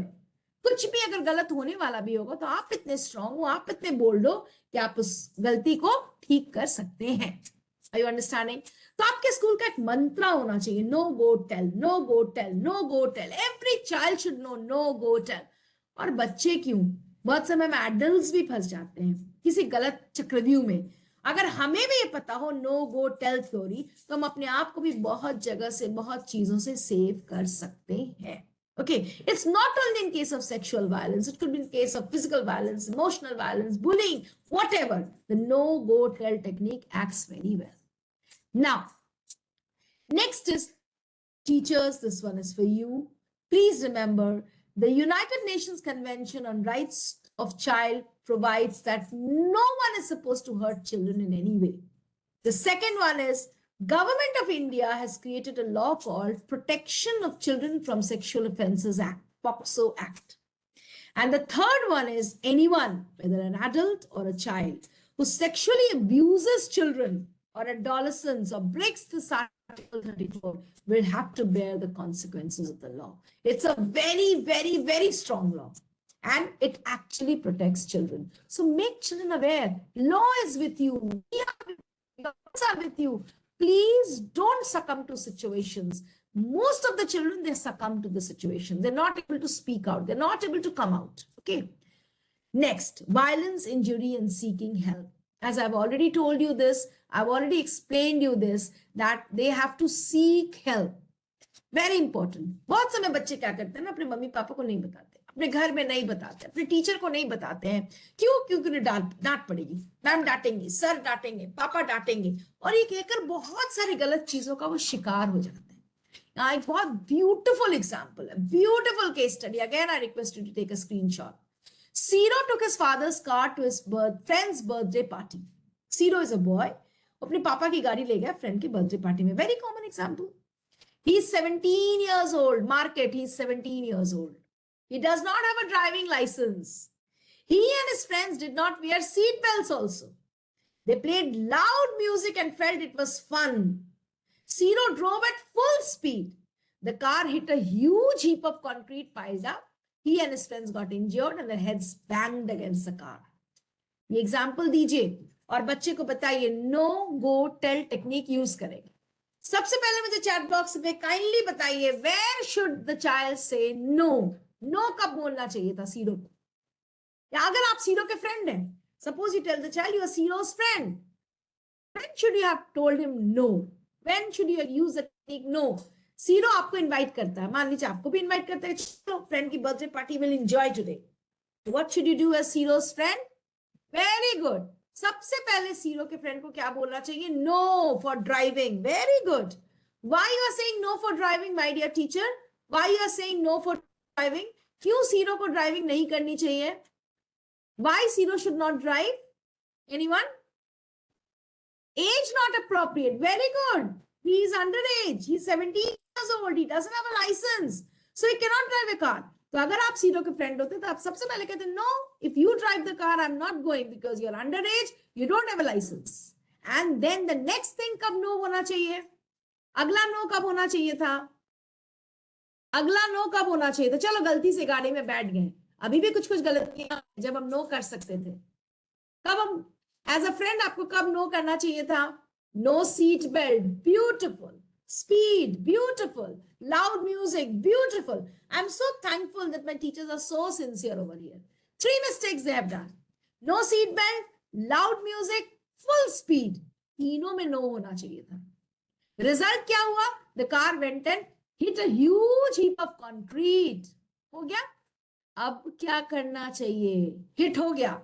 कुछ भी अगर गलत होने वाला भी होगा तो आप इतने स्ट्रांग हो, आप इतने बोल्ड हो कि आप उस गलती को ठीक कर सकते हैं। Are you understanding? तो आपके स्कूल का एक मंत्र होना चाहिए, no go tell, no go tell, no go tell. Every child should know no go tell. और बच्चे क्यों, बहुत समय में एडल्ट्स भी फंस जाते हैं किसी गलत चक्रव्यूह में। अगर हमें भी ये पता हो नो गो टेल थ्योरी, तो हम अपने आप को भी बहुत जगह से, बहुत चीजों से सेव कर सकते हैं। Okay, it's not only in case of sexual violence, it could be in case of physical violence, emotional violence, bullying, whatever. The no-go tell technique acts very well. Now, next is teachers. This one is for you. Please remember, the United Nations Convention on Rights of Child provides that no one is supposed to hurt children in any way. The second one is, Government of India has created a law called Protection of Children from Sexual Offences Act, POCSO Act. And the third one is, anyone, whether an adult or a child, who sexually abuses children or adolescents or breaks this Article 34 will have to bear the consequences of the law. It's a very, very, very strong law. And it actually protects children. So make children aware. Law is with you. We are with you. Governments are with you. Please don't succumb to situations. Most of the children, they succumb to the situation. They're not able to speak out. They're not able to come out. Okay. Next, violence, injury, and seeking help. As I've already told you this, I've already explained you this, that they have to seek help. Very important. बहुत समय बच्चे क्या करते हैं ना, अपने mummy papa को नहीं बताते, अपने घर में नहीं बताते, अपने टीचर को नहीं बताते हैं। क्यों? क्योंकि उन्हें डांट पड़ेगी, मैम डांटेंगी, सर डांटेंगे, पापा डांटेंगे, और ये कहकर बहुत सारी गलत चीजों का वो शिकार हो जाते हैं। यहाँ एक बहुत ब्यूटिफुल एग्जाम्पल है, beautiful case study. Again I request you to take a screenshot. Ciro took his father's car to his friend's birthday party. Ciro is a boy. अपने पापा की गाड़ी ले गया फ्रेंड की बर्थडे पार्टी में. Very common example. He's 17 years old. Mark it, he's 17 years old. He does not have a driving license. He and his friends did not wear seat belts also. They played loud music and felt it was fun. Ciro drove at full speed. The car hit a huge heap of concrete piled up. He and his friends got injured and their heads banged against the car. ये example दीजिए और बच्चे को बताइए no go tell technique use करेंगे. सबसे पहले मुझे चैट बॉक्स में काइंडली बताइए, where should the child say no? No कब बोलना चाहिए था सीरो को? या अगर आप सीरो के फ्रेंड हैं, suppose you tell the child you are Siro's friend, when should you have told him no? When should you use the technique no? Siro आपको इनवाइट करता है, मान लीजिए आपको भी इनवाइट करता है, चलो फ्रेंड की birthday party will enjoy today. What should you do as Siro's friend? Very good. सबसे पहले सीरो के फ्रेंड को क्या बोलना चाहिए? No for driving. Very good. Why you are saying no for driving my dear teacher? Why you are saying no for driving? क्यों Siro को driving नहीं करनी चाहिए? Why Siro should not drive? Anyone? Age not appropriate. Very good. He is underage. He is 17 years old. He doesn't have a license. So he cannot drive a car. तो अगर आप sero के friend होते तो आप सबसे पहले कहते no, if you drive the car I am not going because you are under age, you don't have a licence. And then the next thing कब नो होना चाहिए? अगला नो कब होना चाहिए था? अगला नो कब होना चाहिए था? चलो गलती से गाड़ी में बैठ गए, अभी भी कुछ कुछ गलतियां जब हम नो कर सकते थे. कब हम एज अ फ्रेंड आपको कब नो करना चाहिए था? No seat belt, beautiful. Speed, beautiful. Loud music, beautiful. I'm so thankful that my teachers are so sincere over here. 3 mistakes they have done. No seat belt, loud music, full speed. तीनों में no होना चाहिए था. Result क्या हुआ? The car went and hit a huge heap of concrete. हो गया? अब क्या करना चाहिए? Hit हो गया.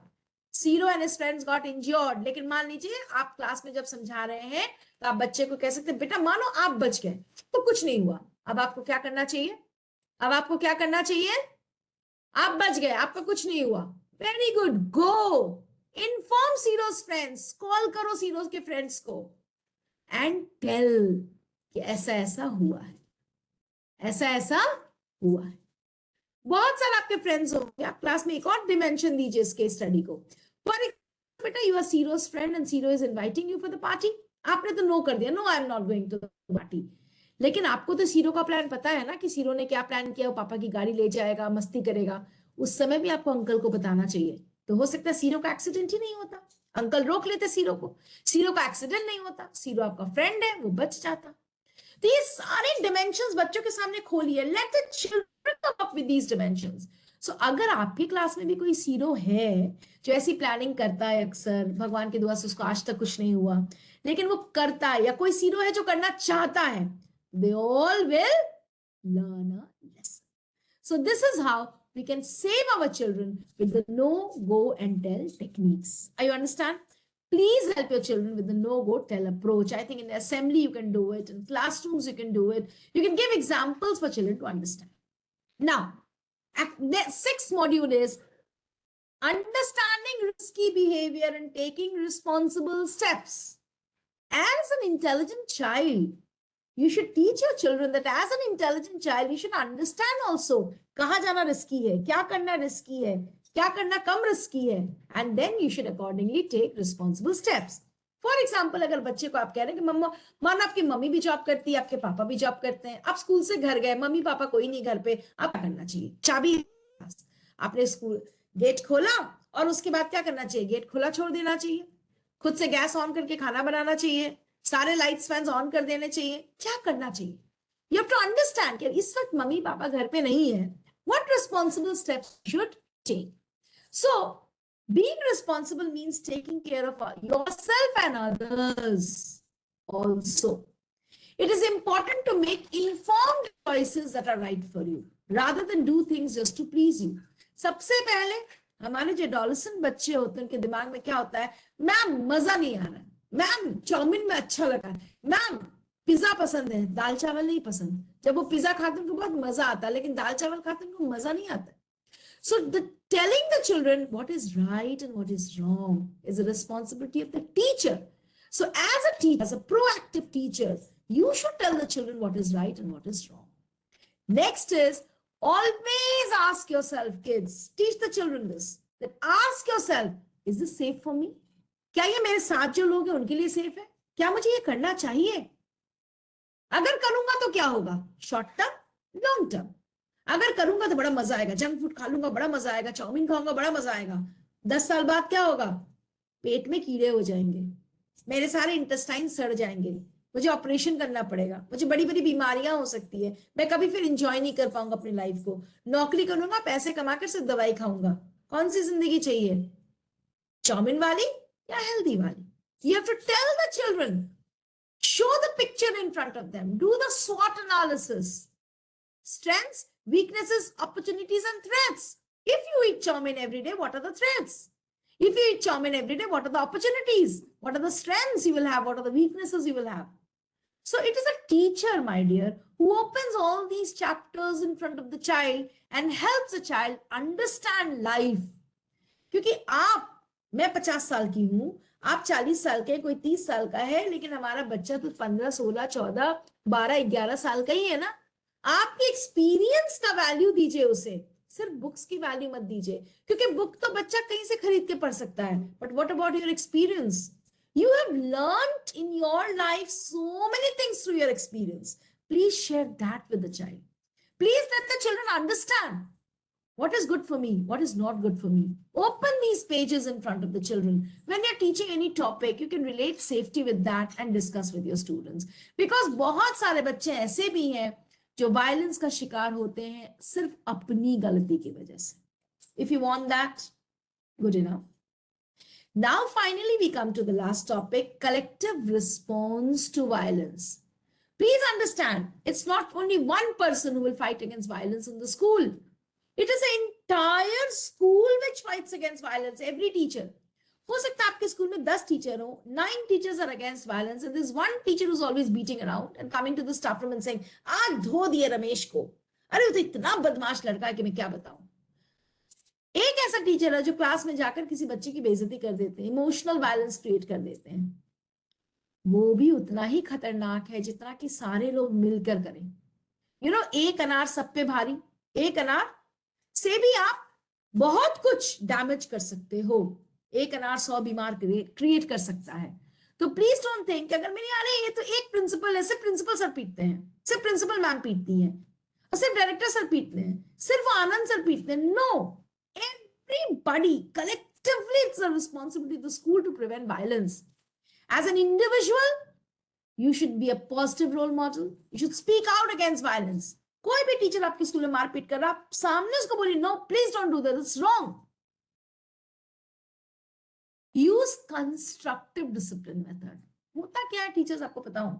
Ciro and his friends got injured. लेकिन मान लीजिए आप क्लास में जब समझा रहे हैं तो आप बच्चे को कह सकते हैं बेटा मानो आप बच गए तो कुछ नहीं हुआ. अब आपको क्या करना चाहिए? अब आपको क्या करना चाहिए? आप बच गए, आपका कुछ नहीं हुआ. Very good. Go inform Siro's friends. Call करो सीरोज के फ्रेंड्स को एंड टेल कि ऐसा ऐसा हुआ है, ऐसा ऐसा हुआ है. बहुत सारे आपके फ्रेंड्स होंगे, आप क्लास में एक और डिमेंशन दीजिए इस केस स्टडी को। फॉर एग्जाम्पल बेटा, you are Siro's friend and Siro is inviting you for the party. आपने तो नो कर दिया, no I am not going to the party. लेकिन आपको तो सीरो का प्लान पता है ना, कि सीरो ने क्या प्लान किया, वो पापा की गाड़ी ले जाएगा, मस्ती करेगा। उस समय भी आपको अंकल को बताना चाहिए। तो हो सकता है सीरो का एक्सीडेंट ही नहीं होता, अंकल रोक लेते सीरो को, सीरो का एक्सीडेंट नहीं होता, सीरो आपका फ्रेंड है, वो बच जाता। तो ये सारे डिमेंशंस बच्चों के सामने खोलिए, let the children come up with these dimensions. So अगर आपकी क्लास में भी कोई सीरो है जो ऐसी प्लानिंग करता है, अक्सर भगवान की दुआ से उसको आज तक कुछ नहीं हुआ, लेकिन वो करता है, या कोई सीरो है जो करना चाहता है, they all will learn a lesson. So this is how we can save our children with the no, go and tell techniques. Are you understand? Please help your children with the no, go, tell approach. I think in assembly you can do it, in classrooms you can do it. You can give examples for children to understand. Now, the sixth module is understanding risky behavior and taking responsible steps. As an intelligent child, you should teach your children that as an intelligent child, you should understand also कहाँ जाना risky है, क्या करना risky है, क्या करना कम risky है, and then you should accordingly take responsible steps. For example, अगर बच्चे को आप कह रहे हैं कि मम्मा, मान आपकी मम्मी भी जॉब करती है, आपके पापा भी जॉब करते हैं, आप स्कूल से घर गए, मम्मी पापा कोई नहीं घर पे, आप क्या करना चाहिए? चाबी आपने स्कूल गेट खोला और उसके बाद क्या करना चाहिए? गेट खुला छोड़ देना चाहिए, खुद से गैस ऑन करके खाना बनाना चाहिए, सारे लाइट्स फैंस ऑन कर देने चाहिए, क्या करना चाहिए? यू हैव टू अंडरस्टैंड कि इस वक्त मम्मी पापा घर पे नहीं है, what responsible steps should take. So being responsible means taking care of yourself and others also. It is important to make informed choices that are right for you rather than do things just to please you. सबसे पहले हमारे जो adolescent बच्चे होते हैं, उनके दिमाग में क्या होता है? मैम मजा नहीं आ रहा, मैम चाउमीन में अच्छा लगा, मैम पिज्जा पसंद है, दाल चावल नहीं पसंद. जब वो पिज्जा खाते हैं उनको बहुत मजा आता है, लेकिन दाल चावल खाते हैं उनको मजा नहीं आता. So telling the children what is right and what is wrong is a responsibility of the teacher. So as a teacher, as a proactive teacher, you should tell the children what is right and what is wrong. Next is always ask yourself, kids, teach the children this, that ask yourself, is this safe for me? क्या ये मेरे साथ जो लोग हैं उनके लिए safe है? क्या मुझे ये करना चाहिए? अगर करूंगा तो क्या होगा? Short term, long term. अगर करूंगा तो बड़ा मजा आएगा, जंक फूड खा लूंगा बड़ा मजा आएगा, चाउमीन खाऊंगा बड़ा मजा आएगा. 10 साल बाद क्या होगा? पेट में कीड़े हो जाएंगे, मेरे सारे इंटेस्टाइन सड़ जाएंगे, मुझे ऑपरेशन करना पड़ेगा, मुझे बड़ी बड़ी बीमारियां हो सकती है, मैं कभी फिर एंजॉय नहीं कर पाऊंगा अपनी लाइफ को. नौकरी करूंगा, पैसे कमाकर सिर्फ दवाई खाऊंगा. कौन सी जिंदगी चाहिए? चाउमीन वाली या हेल्दी वाली? You have to tell the children, show the picture in front of them, do the SWOT analysis, strengths, weaknesses, opportunities and threats. If you eat chow mein every day, what are the threats? If you eat chow mein every day, what are the opportunities? What are the strengths you will have? What are the weaknesses you will have? So it is a teacher, my dear, who opens all these chapters in front of the child and helps the child understand life. क्योंकि मैं 50 साल की हूं, आप 40 साल के, कोई 30 साल का है, लेकिन हमारा बच्चा तो 15, 16, 14, 12, 11 साल का ही है ना. आपके एक्सपीरियंस का वैल्यू दीजिए उसे, सिर्फ बुक्स की वैल्यू मत दीजिए, क्योंकि बुक तो बच्चा कहीं से खरीद के पढ़ सकता है, but what about your experience? You have learned in your life so many things through your experience. Please share that with the child. Please let the children understand what is good for me, what is not good for me. Open these pages in front of the children. When you're teaching any topic, you can relate safety with that and discuss with your students. Because बहुत सारे बच्चे ऐसे भी हैं जो violence का शिकार होते हैं सिर्फ अपनी गलती की वजह से. If you want that, good enough. Now, finally, we come to the last topic, collective response to violence. Please understand, it's not only one person who will fight against violence in the school. It is an entire school which fights against violence, every teacher. हो सकता है आपके school में 10 teacher हो, 9 teachers are against violence, and there's one teacher who's always beating around and coming to the staff room and saying, आज धो दिए रमेश को, अरे वो तो इतना बदमाश लड़का है कि मैं क्या बताऊं. एक ऐसा टीचर है जो क्लास में जाकर किसी बच्चे की बेइज्जती कर देते हैं, इमोशनल वायलेंस क्रिएट कर देते हैं. वो भी उतना ही खतरनाक है जितना कि सारे लोग मिलकर करें. एक अनार सब पे भारी, एक अनार से भी आप बहुत कुछ डैमेज कर सकते हो। एक अनार 100 बीमार क्रिएट कर सकता है। तो प्लीज डोंट थिंक अगर मेरी अरे ये तो एक प्रिंसिपल है, सिर्फ प्रिंसिपल सर पीटते हैं, सिर्फ प्रिंसिपल मैम पीटती है, और सिर्फ डायरेक्टर सर पीटते हैं, सिर्फ आनंद सर पीटते हैं। No, everybody collectively it's a responsibility of the school to prevent violence. As an individual, you should be a positive role model. You should speak out against violence. कोई भी teacher आपके school में मारपीट कर रहा, आप सामने उसको बोलिए, no please don't do that, it's wrong. Use constructive discipline method. होता क्या है टीचर्स, आपको पता हो,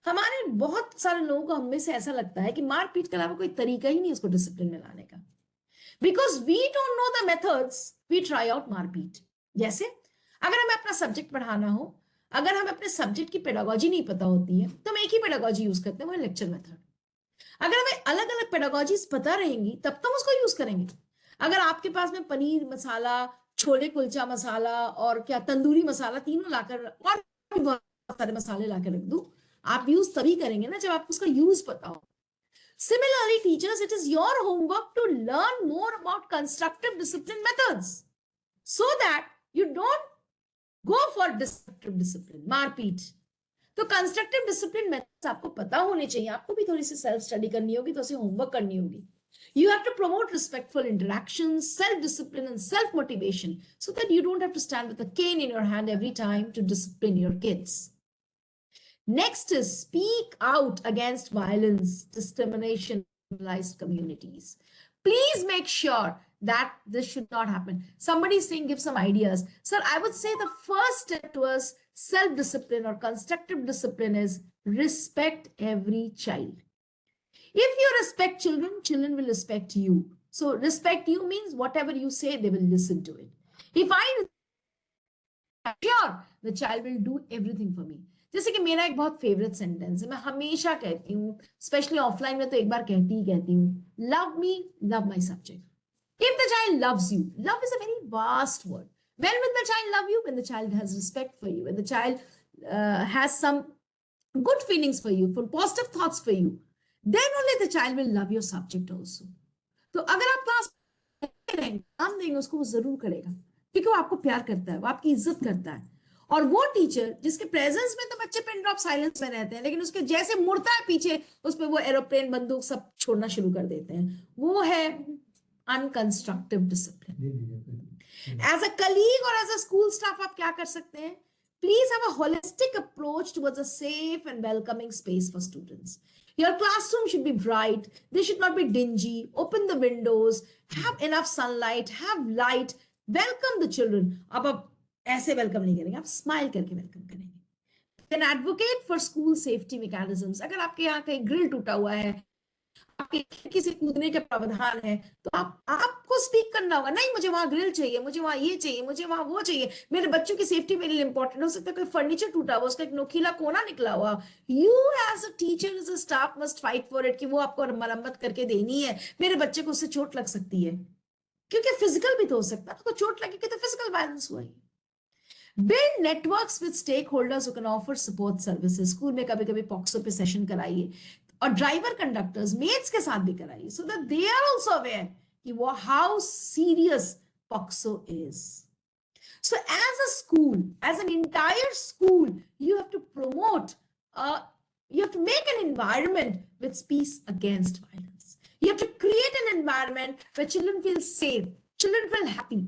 हमारे बहुत सारे लोगों को हम में से ऐसा लगता है कि मारपीट के अलावा कोई तरीका ही नहीं उसको डिसिप्लिन में लाने का. Because we don't know the methods, we try out मारपीट. जैसे अगर हमें अपना सब्जेक्ट पढ़ाना हो, अगर हमें अपने सब्जेक्ट की पेडागोजी नहीं पता होती है, तो हम एक ही पेडागोजी यूज करते हैं, वो लेक्चर मेथड. अगर हमें अलग अलग पेडागोजीज पता रहेंगी तब तो हम उसको यूज करेंगे. अगर आपके पास में पनीर मसाला, छोले कुलचा मसाला और क्या तंदूरी मसाला तीनों लाकर और भी बहुत सारे मसाले लाकर रख दूं, आप यूज तभी करेंगे ना जब आपको उसका यूज पता हो. Similarly, teachers, it is your homework to learn more about constructive discipline methods so that you don't go for destructive discipline, मारपीट. तो कंस्ट्रक्टिव डिसिप्लिन मेथड्स आपको पता होने चाहिए. आपको भी थोड़ी सी सेल्फ स्टडी करनी होगी, तो उसे होमवर्क करनी होगी. You have to promote respectful interactions, self-discipline and self-motivation so that you don't have to stand with a cane in your hand every time to discipline your kids. Next is speak out against violence, discrimination, marginalized communities. Please make sure that this should not happen. Somebody is saying, give some ideas. Sir, I would say the first step towards self-discipline or constructive discipline is respect every child. If you respect children, children will respect you. So respect you means whatever you say, they will listen to it. If I am sure the child will do everything for me. जैसे कि मेरा एक बहुत favourite sentence है, मैं हमेशा कहती हूँ, स्पेशली ऑफलाइन में तो एक बार कहती हूँ, love me, love my subject. If the child loves you, love is a very vast word. When will the child love you? When the child has respect for you, when the child has some good feelings for you, for positive thoughts for you, then only the child will love your subject also. तो अगर आप class काम देंगे उसको, वो जरूर करेगा, क्योंकि वो आपको प्यार करता है, वो आपकी इज्जत करता है. और वो टीचर जिसके प्रेजेंस में तो बच्चे पिन ड्रॉप साइलेंस में रहते हैं, लेकिन उसके जैसे मुड़ता है पीछे, उस पर वो एरोप्लेन बंदूक सब छोड़ना शुरू कर देते हैं, वो है अनकंस्ट्रक्टिव डिसिप्लिन. एज अ कलीग और एज अ स्कूल स्टाफ आप क्या कर सकते हैं? Please have a holistic approach towards a safe and welcoming space for students. Your classroom should be bright. They should not be dingy. Open the windows. Have enough sunlight. Have light. Welcome the children. अब आप ऐसे welcome नहीं करेंगे, आप smile करके welcome करेंगे. Then advocate for school safety mechanisms. अगर आपके यहाँ कहीं ग्रिल टूटा हुआ है, आपके किसी कूदने के प्रावधान है, तो आपको स्पीक करना होगा. नहीं, मुझे वहां ग्रिल चाहिए, मुझे वहां ये चाहिए, मुझे वहां वो चाहिए, मेरे बच्चों की सेफ्टी मेरे लिए इंपॉर्टेंट. हो सकता है कोई फर्नीचर टूटा हुआ, उसका एक नोकीला कोना निकला हुआ. You as a teacher, as a staff must fight for it कि वो आपको मरम्मत करके देनी है. मेरे बच्चे को उससे चोट लग सकती है, क्योंकि फिजिकल भी तो हो सकता है, तो चोट लगेगी तो फिजिकल वायलेंस हुआ. Build networks with stakeholders who can offer support services. School में कभी कभी पॉक्सो पे सेशन कराइए, और ड्राइवर कंडक्टर्स मेट्स के साथ भी कराइए, so that they are also aware कि वो how serious POXO is. So as a school, as an entire school, you have to promote, you have to make an environment which speaks against violence. You have to create an environment where children feel safe, children feel happy.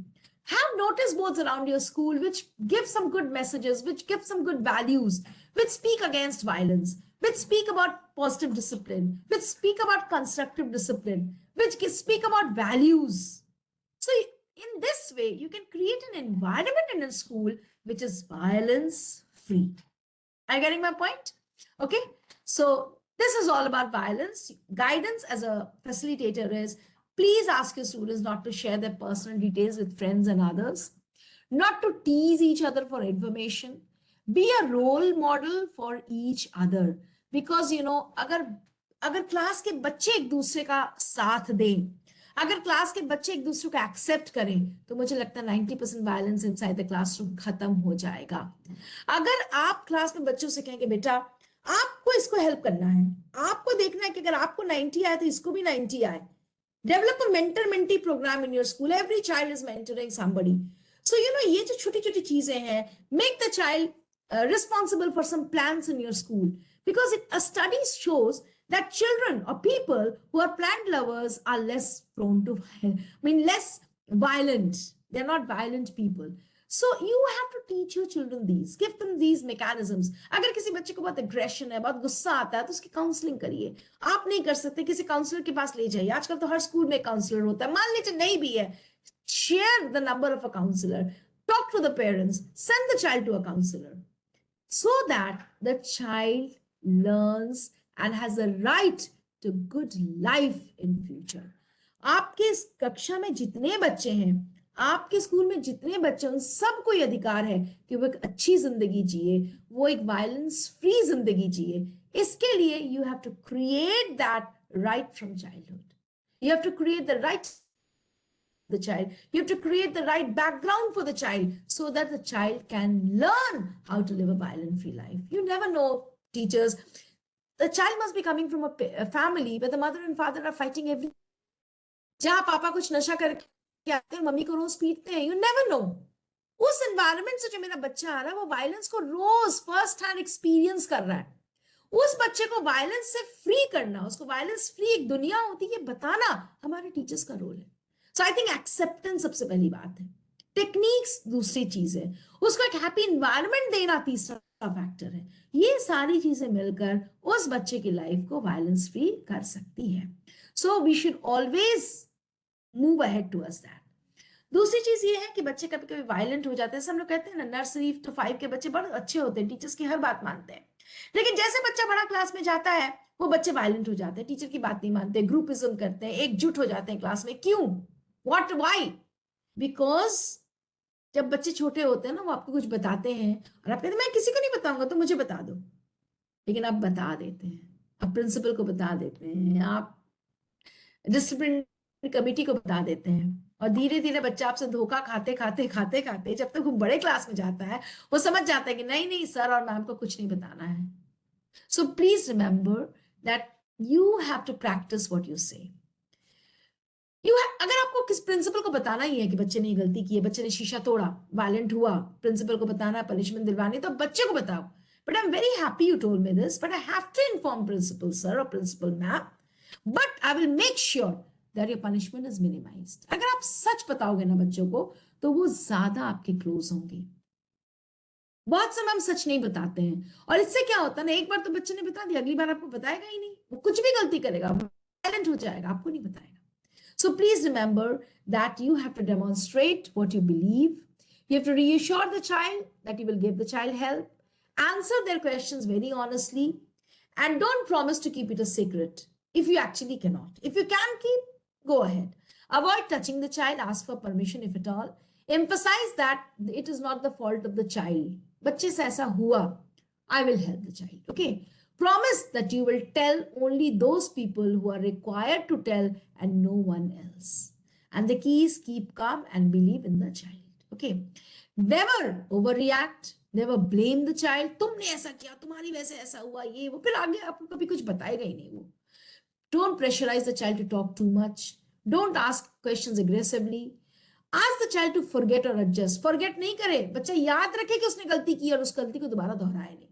Have notice boards around your school which give some good messages, which give some good values, which speak against violence, which speak about positive discipline, which speak about constructive discipline, which speak about values. So in this way, you can create an environment in a school which is violence free. Are you getting my point? Okay. So this is all about violence. Guidance as a facilitator is, please ask your students not to share their personal details with friends and others, not to tease each other for information. Be a role model for each other. Because you know, अगर class के बच्चे एक दूसरे का साथ दें, अगर class के बच्चे एक दूसरे को एक्सेप्ट करें, तो मुझे लगता है 90% वायलेंस इनसाइड द क्लासरूम खत्म हो जाएगा. अगर आप क्लास में बच्चों से कहेंगे, बेटा आपको इसको हेल्प करना है, आपको देखना है कि अगर आपको 90 आए तो इसको भी 90 आए, Develop a mentor-mentee program in your school. Every child is mentoring somebody. So, ये जो छोटी-छोटी चीजें हैं, make the child responsible for some plants in your school. Because a study shows that children or people who are plant lovers are less prone to, less violent. They're not violent people. So you have to teach your children these, give them these mechanisms. अगर किसी बच्चे को बहुत aggression है, बहुत गुस्सा आता है, तो उसकी counseling करिए. आप नहीं कर सकते, किसी counselor के पास ले जाइए. आजकल तो हर स्कूल में counselor होता है. मान लीजिए नहीं भी है, share the number of a counselor. Talk to the parents. Send the child to a counselor, so that the child learns and has a right to good life in future. आपके इस कक्षा में जितने बच्चे हैं, आपके स्कूल में जितने बच्चे हैं, उन सबको ये अधिकार है कि वो एक अच्छी जिंदगी जिए, वो एक वायलेंस फ्री जिंदगी जिए. इसके लिए you have to create that right from childhood. You have to create the right the child. You have to create the right background for the child so that the child can learn how to live a violent-free life. You never know, teachers. The child must be coming from a family where the mother and father are fighting every. जहाँ पापा कुछ नशा करके आते हैं, mummy को रोज पीटते हैं. You never know. उस एनवायरनमेंट से जो मेरा बच्चा आ रहा है, वो वायलेंस को रोज फर्स्ट हैंड एक्सपीरियंस कर रहा है. उस बच्चे को वायलेंस से फ्री करना, उसको वायलेंस फ्री एक दुनिया होती है बताना हमारे टीचर्स का रोल है. सो आई थिंक एक्सेप्टेंस सबसे पहली बात है. टेक्निक्स दूसरी चीज है. उसको एक हैप्पी एनवायरनमेंट देना तीसरा फैक्टर है. ये सारी चीजें मिलकर उस बच्चे की लाइफ को वायलेंस फ्री कर सकती है. So we should always move ahead towards that. दूसरी चीज ये है कि बच्चे कभी कभी वायलेंट हो जाते हैं. हम लोग कहते हैं ना, नर्सरी to 5 के बच्चे बड़े अच्छे होते हैं, टीचर्स की हर बात मानते हैं. लेकिन जैसे बच्चा बड़ा क्लास में जाता है, वो बच्चे वायलेंट हो जाते हैं, टीचर की बात नहीं मानते, ग्रुपिज्म करते हैं, एकजुट हो जाते हैं क्लास में. क्यों? व्हाट? व्हाई? बिकॉज जब बच्चे छोटे होते हैं ना, वो आपको कुछ बताते हैं और आप कहते हैं मैं किसी को नहीं बताऊंगा, तो मुझे बता दो. लेकिन आप बता देते हैं, आप प्रिंसिपल को बता देते हैं, आप डिसिप्लिन कमेटी को बता देते हैं, और धीरे धीरे बच्चा आपसे धोखा खाते खाते खाते खाते जब तक वो बड़े क्लास में जाता है, वो समझ जाता है कि नहीं नहीं सर और मैम को कुछ नहीं बताना है. So please remember that you have to practise what you say. अगर आपको किस प्रिंसिपल को बताना ही है कि बच्चे ने गलती की है, बच्चे ने शीशा तोड़ा, वायलेंट हुआ, प्रिंसिपल को बताना है, पनिशमेंट दिलवानी, तो बच्चे को बताओ. But I am very happy you told me this, but I have to inform principal sir और principal ma'am, but I will make sure that your punishment is minimized. अगर आप सच बताओगे ना बच्चों को, तो वो ज्यादा आपके क्लोज होंगे. बहुत समय हम सच नहीं बताते हैं, और इससे क्या होता है ना, एक बार तो बच्चे ने बता दिया, अगली बार आपको बताएगा ही नहीं, वो कुछ भी गलती करेगा, वायलेंट हो जाएगा, आपको नहीं बताएगा. So please remember that you have to demonstrate what you believe. You have to reassure the child that you will give the child help, answer their questions very honestly, and don't promise to keep it a secret if you actually cannot. If you can keep, go ahead. Avoid touching the child, ask for permission if at all. Emphasize that it is not the fault of the child. बच्चे से ऐसा हुआ, I will help the child. Okay. Promise that you will tell only those people who are required to tell and no one else. And the key is keep calm and believe in the child. Okay. Never overreact. Never blame the child. तुमने ऐसा किया, तुम्हारी वजह से ऐसा हुआ, ये वो, फिर आगे आपको कभी कुछ बताएगा ही नहीं वो. Don't pressurize the child to talk too much. Don't ask questions aggressively. Ask the child to forget or adjust. Forget नहीं करे, बच्चा याद रखे कि उसने गलती की और उस गलती को दोबारा दोहराए नहीं.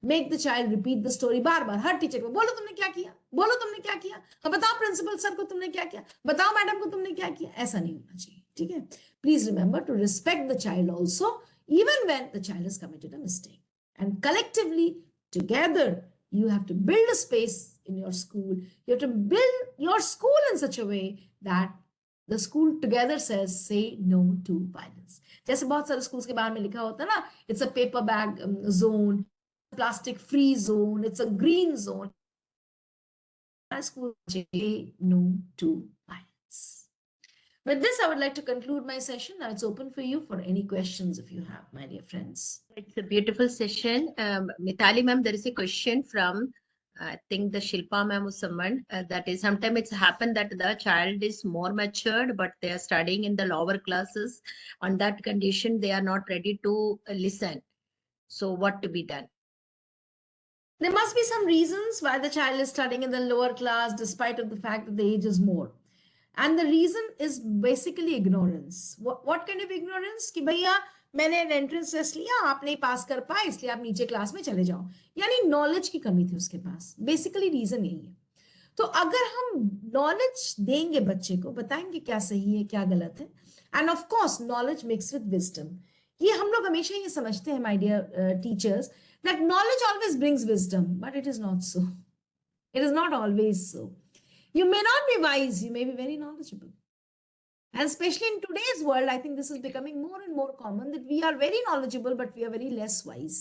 Make the child repeat the story bar bar. Her teacher को बोलो तुमने क्या किया, बोलो तुमने क्या किया, हाँ बताओ प्रिंसिपल सर को तुमने क्या किया, बताओ मैडम को तुमने क्या किया. ऐसा नहीं होना चाहिए. ठीक है. Please remember to respect the child also, even when the child has committed a mistake. And collectively, together, you have to build a space in your school. You have to build your school in such a way that the school together says, say no to violence. जैसे बहुत सारे schools के बारे में लिखा होता है ना, it's a paper bag zone, plastic free zone, it's a green zone. School say no to violence. With this, I would like to conclude my session. Now it's open for you for any questions if you have, my dear friends. It's a beautiful session. Mithali ma'am, there is a question from, I think the Shilpa ma'am or someone, that is sometimes it's happened that the child is more matured, but they are studying in the lower classes. On that condition, they are not ready to listen. So what to be done? There must be some reasons why the child is studying in the lower class despite of the fact that the age is more. And the reason is basically ignorance. What kind of ignorance? कि भैया मैंने entrance test लिया, आप नहीं पास कर पाए, इसलिए आप नीचे क्लास में चले जाओ. यानी नॉलेज की कमी थी उसके पास. बेसिकली रीजन यही है. तो अगर हम नॉलेज देंगे बच्चे को, बताएंगे क्या सही है क्या गलत है, and of course knowledge mix with wisdom. ये हम लोग हमेशा ये समझते हैं, my dear teachers, that knowledge always brings wisdom, but it is not so. It is not always so. You may not be wise, you may be very knowledgeable. And especially in today's world, I think this is becoming more and more common that we are very knowledgeable, but we are very less wise.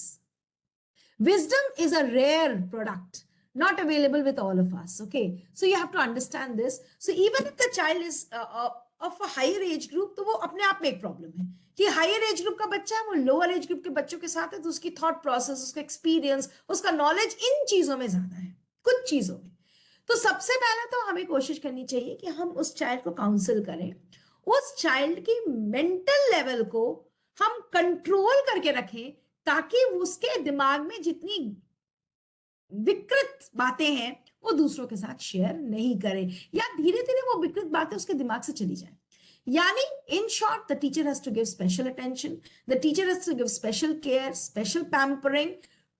Wisdom is a rare product, not available with all of us. Okay, so you have to understand this. So even if the child is of a higher age group, तो वो अपने आप में एक problem है कि higher age group का बच्चा है वो लोअर एज ग्रुप के बच्चों के साथ है, तो उसकी थॉट प्रोसेस, उसका एक्सपीरियंस, उसका नॉलेज इन चीजों में ज्यादा है, कुछ चीजों में. तो सबसे पहले तो हमें कोशिश करनी चाहिए कि हम उस चाइल्ड को काउंसिल करें, उस चाइल्ड की मेंटल लेवल को हम कंट्रोल करके रखें, ताकि उसके दिमाग में जितनी विकृत बातें हैं वो दूसरों के साथ शेयर नहीं करे, या धीरे धीरे वो विकृत बातें उसके दिमाग से चली जाए. Yani, in short, the teacher has to give special attention. The teacher has to give special care, special pampering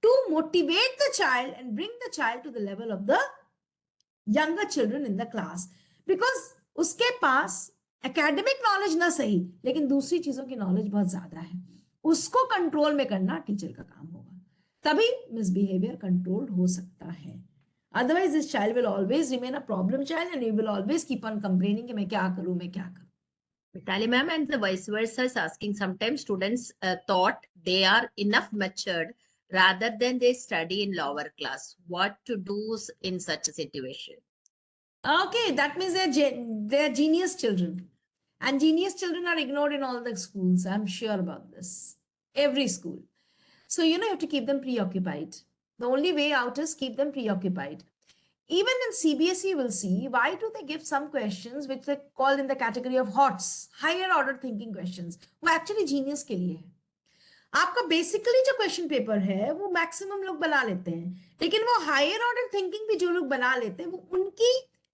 to motivate the child and bring the child to the level of the younger children in the class. Because उसके पास academic knowledge ना सही, लेकिन दूसरी चीजों की knowledge बहुत ज्यादा है. उसको कंट्रोल में करना टीचर का काम होगा, तभी misbehavior controlled हो सकता है. Otherwise, this child will always remain a problem child and he will always keep on complaining कि मैं क्या करूं, मैं क्या करूं. Mitali ma'am, and the vice versa is asking, sometimes students thought they are enough matured rather than they study in lower class. What to do in such a situation? Okay, that means they're genius children. And genius children are ignored in all the schools. I'm sure about this. Every school. So, you have to keep them preoccupied. The only way out is keep them preoccupied. Even in CBSE, you will see, why do they give some questions which they call in the category of HOTS, higher order thinking questions? वो actually genius के लिए है. आपका basically जो question paper है वो maximum लोग बना लेते हैं, लेकिन वो हायर ऑर्डर थिंकिंग भी जो लोग बना लेते हैं वो उनकी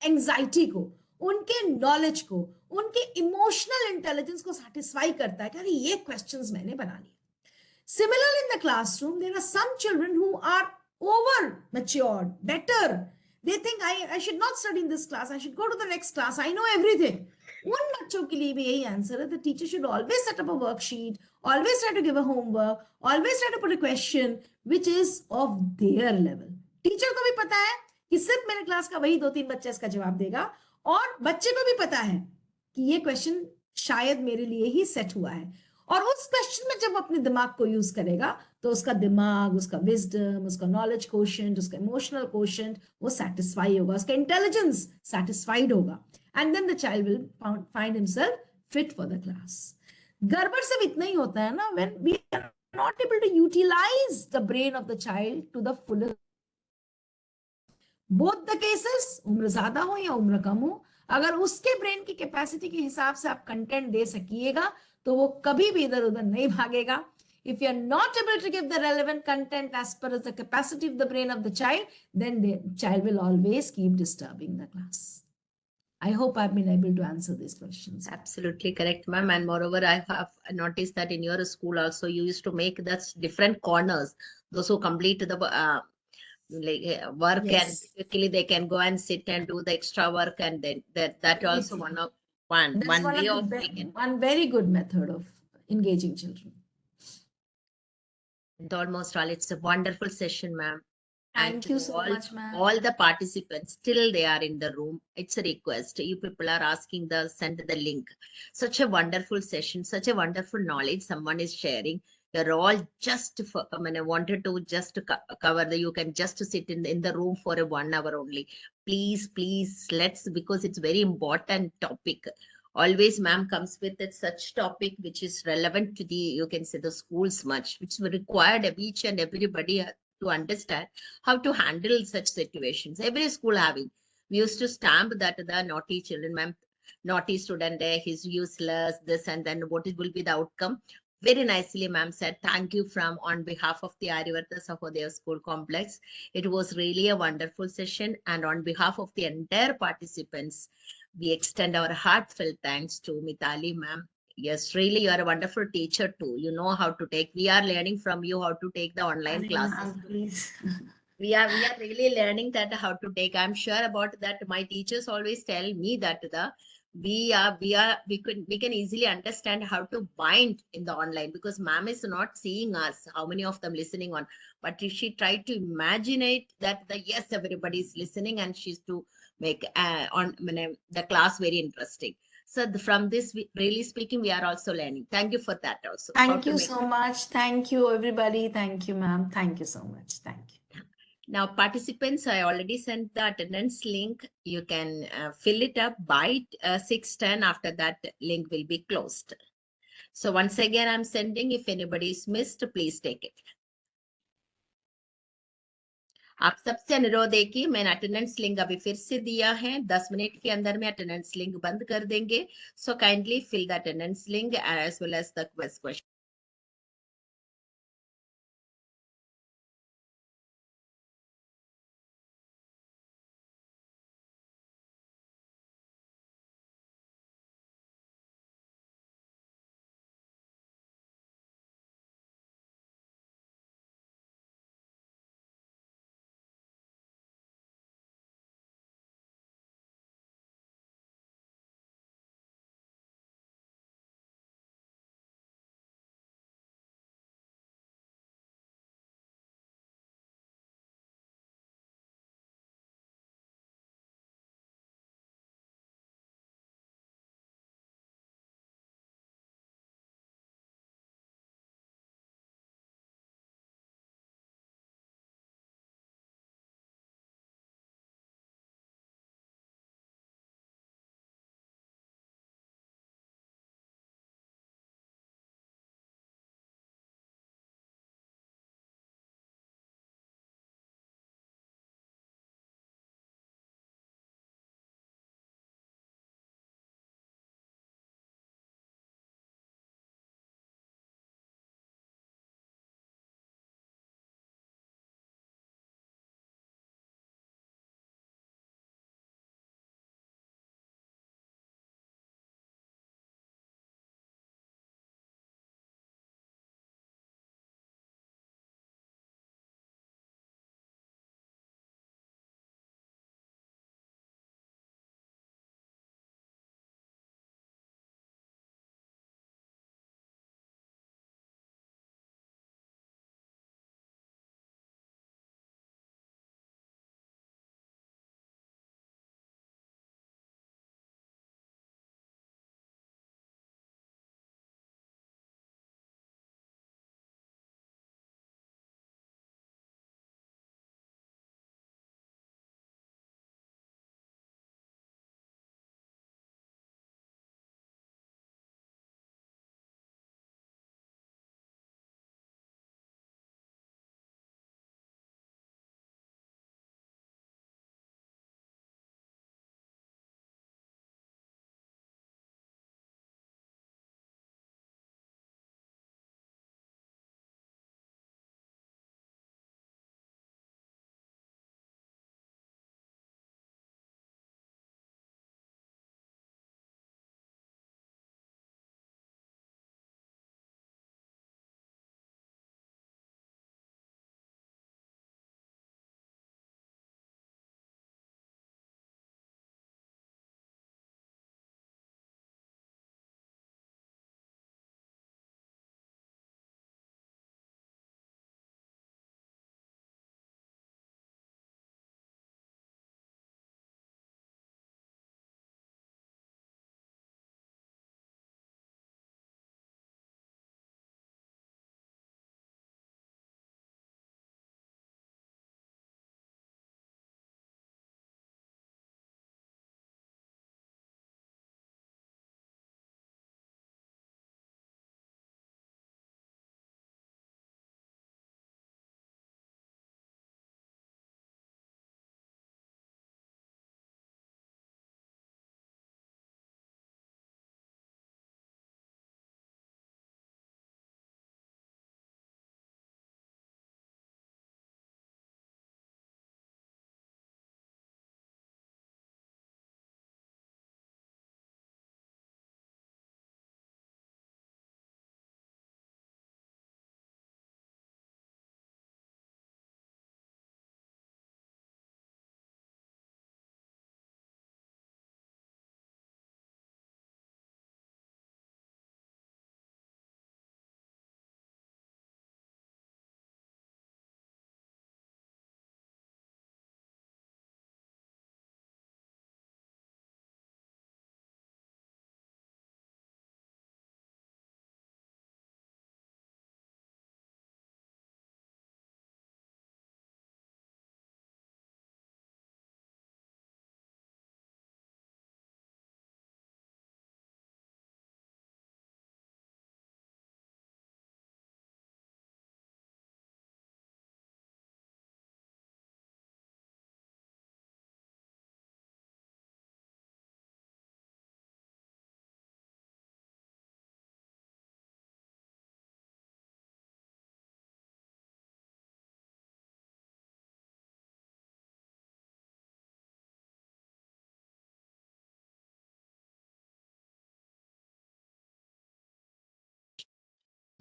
एंजाइटी को, उनके नॉलेज को, उनके इमोशनल इंटेलिजेंस को सेटिस्फाई करता है कि अरे ये क्वेश्चंस मैंने बना लिए. Similarly, in the classroom, there are some children who are over matured, better. They think I should not study in this class. I should go to the next class. I know everything. उन बच्चों के लिए भी यही answer है. The teacher should always set up a worksheet, always try to give a homework, always try to put a question which is of their level. Teacher को भी पता है कि सिर्फ मेरे क्लास का वही 2-3 बच्चा इसका जवाब देगा, और बच्चे को भी पता है कि ये क्वेश्चन शायद मेरे लिए ही सेट हुआ है. और उस क्वेश्चन में जब अपने दिमाग को यूज करेगा तो उसका दिमाग, उसका विजडम, उसका नॉलेज कोशेंट, उसका इमोशनल कोशेंट वो सेटिस्फाई होगा, उसका इंटेलिजेंस सेटिस्फाइड होगा, and then the child will find himself fit for the class. गड़बड़ सब इतना ही होता है ना, when we are not able to utilise the brain of the child to the fullest. Both the cases, उम्र ज्यादा हो या उम्र कम हो, अगर उसके ब्रेन की कैपेसिटी के हिसाब से आप कंटेंट दे सकिएगा तो वो कभी भी इधर उधर नहीं भागेगा. If you are not able to give the relevant content as per as the capacity of the brain of the child, then the child will always keep disturbing the class. I hope I've been able to answer these questions. Absolutely correct, ma'am. And moreover, I have noticed that in your school also you used to make that different corners. Those who complete the work, Yes. and quickly they can go and sit and do the extra work, and then that also one That's way of of the making. one very good method of engaging children. And almost all, it's a wonderful session, ma'am. Thank And you to so all, much, ma'am. all the participants, still they are in the room. It's a request. You people are asking send the link. Such a wonderful session, such a wonderful knowledge someone is sharing. You're all just for, I wanted to just cover you can just sit in the room for a 1 hour only. Please, let's, because it's very important topic. Always ma'am comes with such topic which is relevant to you can say the schools much, which required of each and everybody to understand how to handle such situations. Every school having. We used to stamp that the naughty children, ma'am, naughty student, he's useless, this, and then what will be the outcome. Very nicely, ma'am said, thank you from on behalf of the Aryavarta Sahodaya School Complex. It was really a wonderful session. And on behalf of the entire participants, we extend our heartfelt thanks to Mitali ma'am. Yes, really, you are a wonderful teacher too. You know how to take. We are learning from you how to take the online Arey classes. ma'am, please. We are really learning that how to take. I'm sure about that. My teachers always tell me that we can easily understand how to bind in the online, because ma'am is not seeing us, how many of them listening on, but if she tried to imagine it that the yes, everybody is listening, and she's to make the class very interesting. So from this, really speaking, we are also learning. Thank you for that also. How Thank to you make. so much. Thank you, everybody. Thank you, ma'am. Thank you so much. Thank you. Now, participants, I already sent the attendance link. You can fill it up by 6:10. After that, link will be closed. So once again, I'm sending. If anybody is missed, please take it. आप सबसे अनुरोध है कि मैंने attendance link अभी फिर से दिया है, 10 मिनट के अंदर में अटेंडेंस लिंक बंद कर देंगे. So kindly fill the attendance link as well as the question.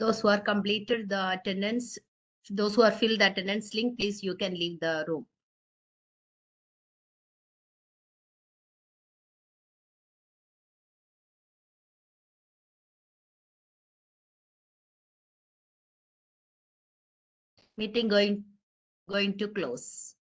Those who are completed the attendance, those who are filled the attendance link, please, you can leave the room. Meeting going to close.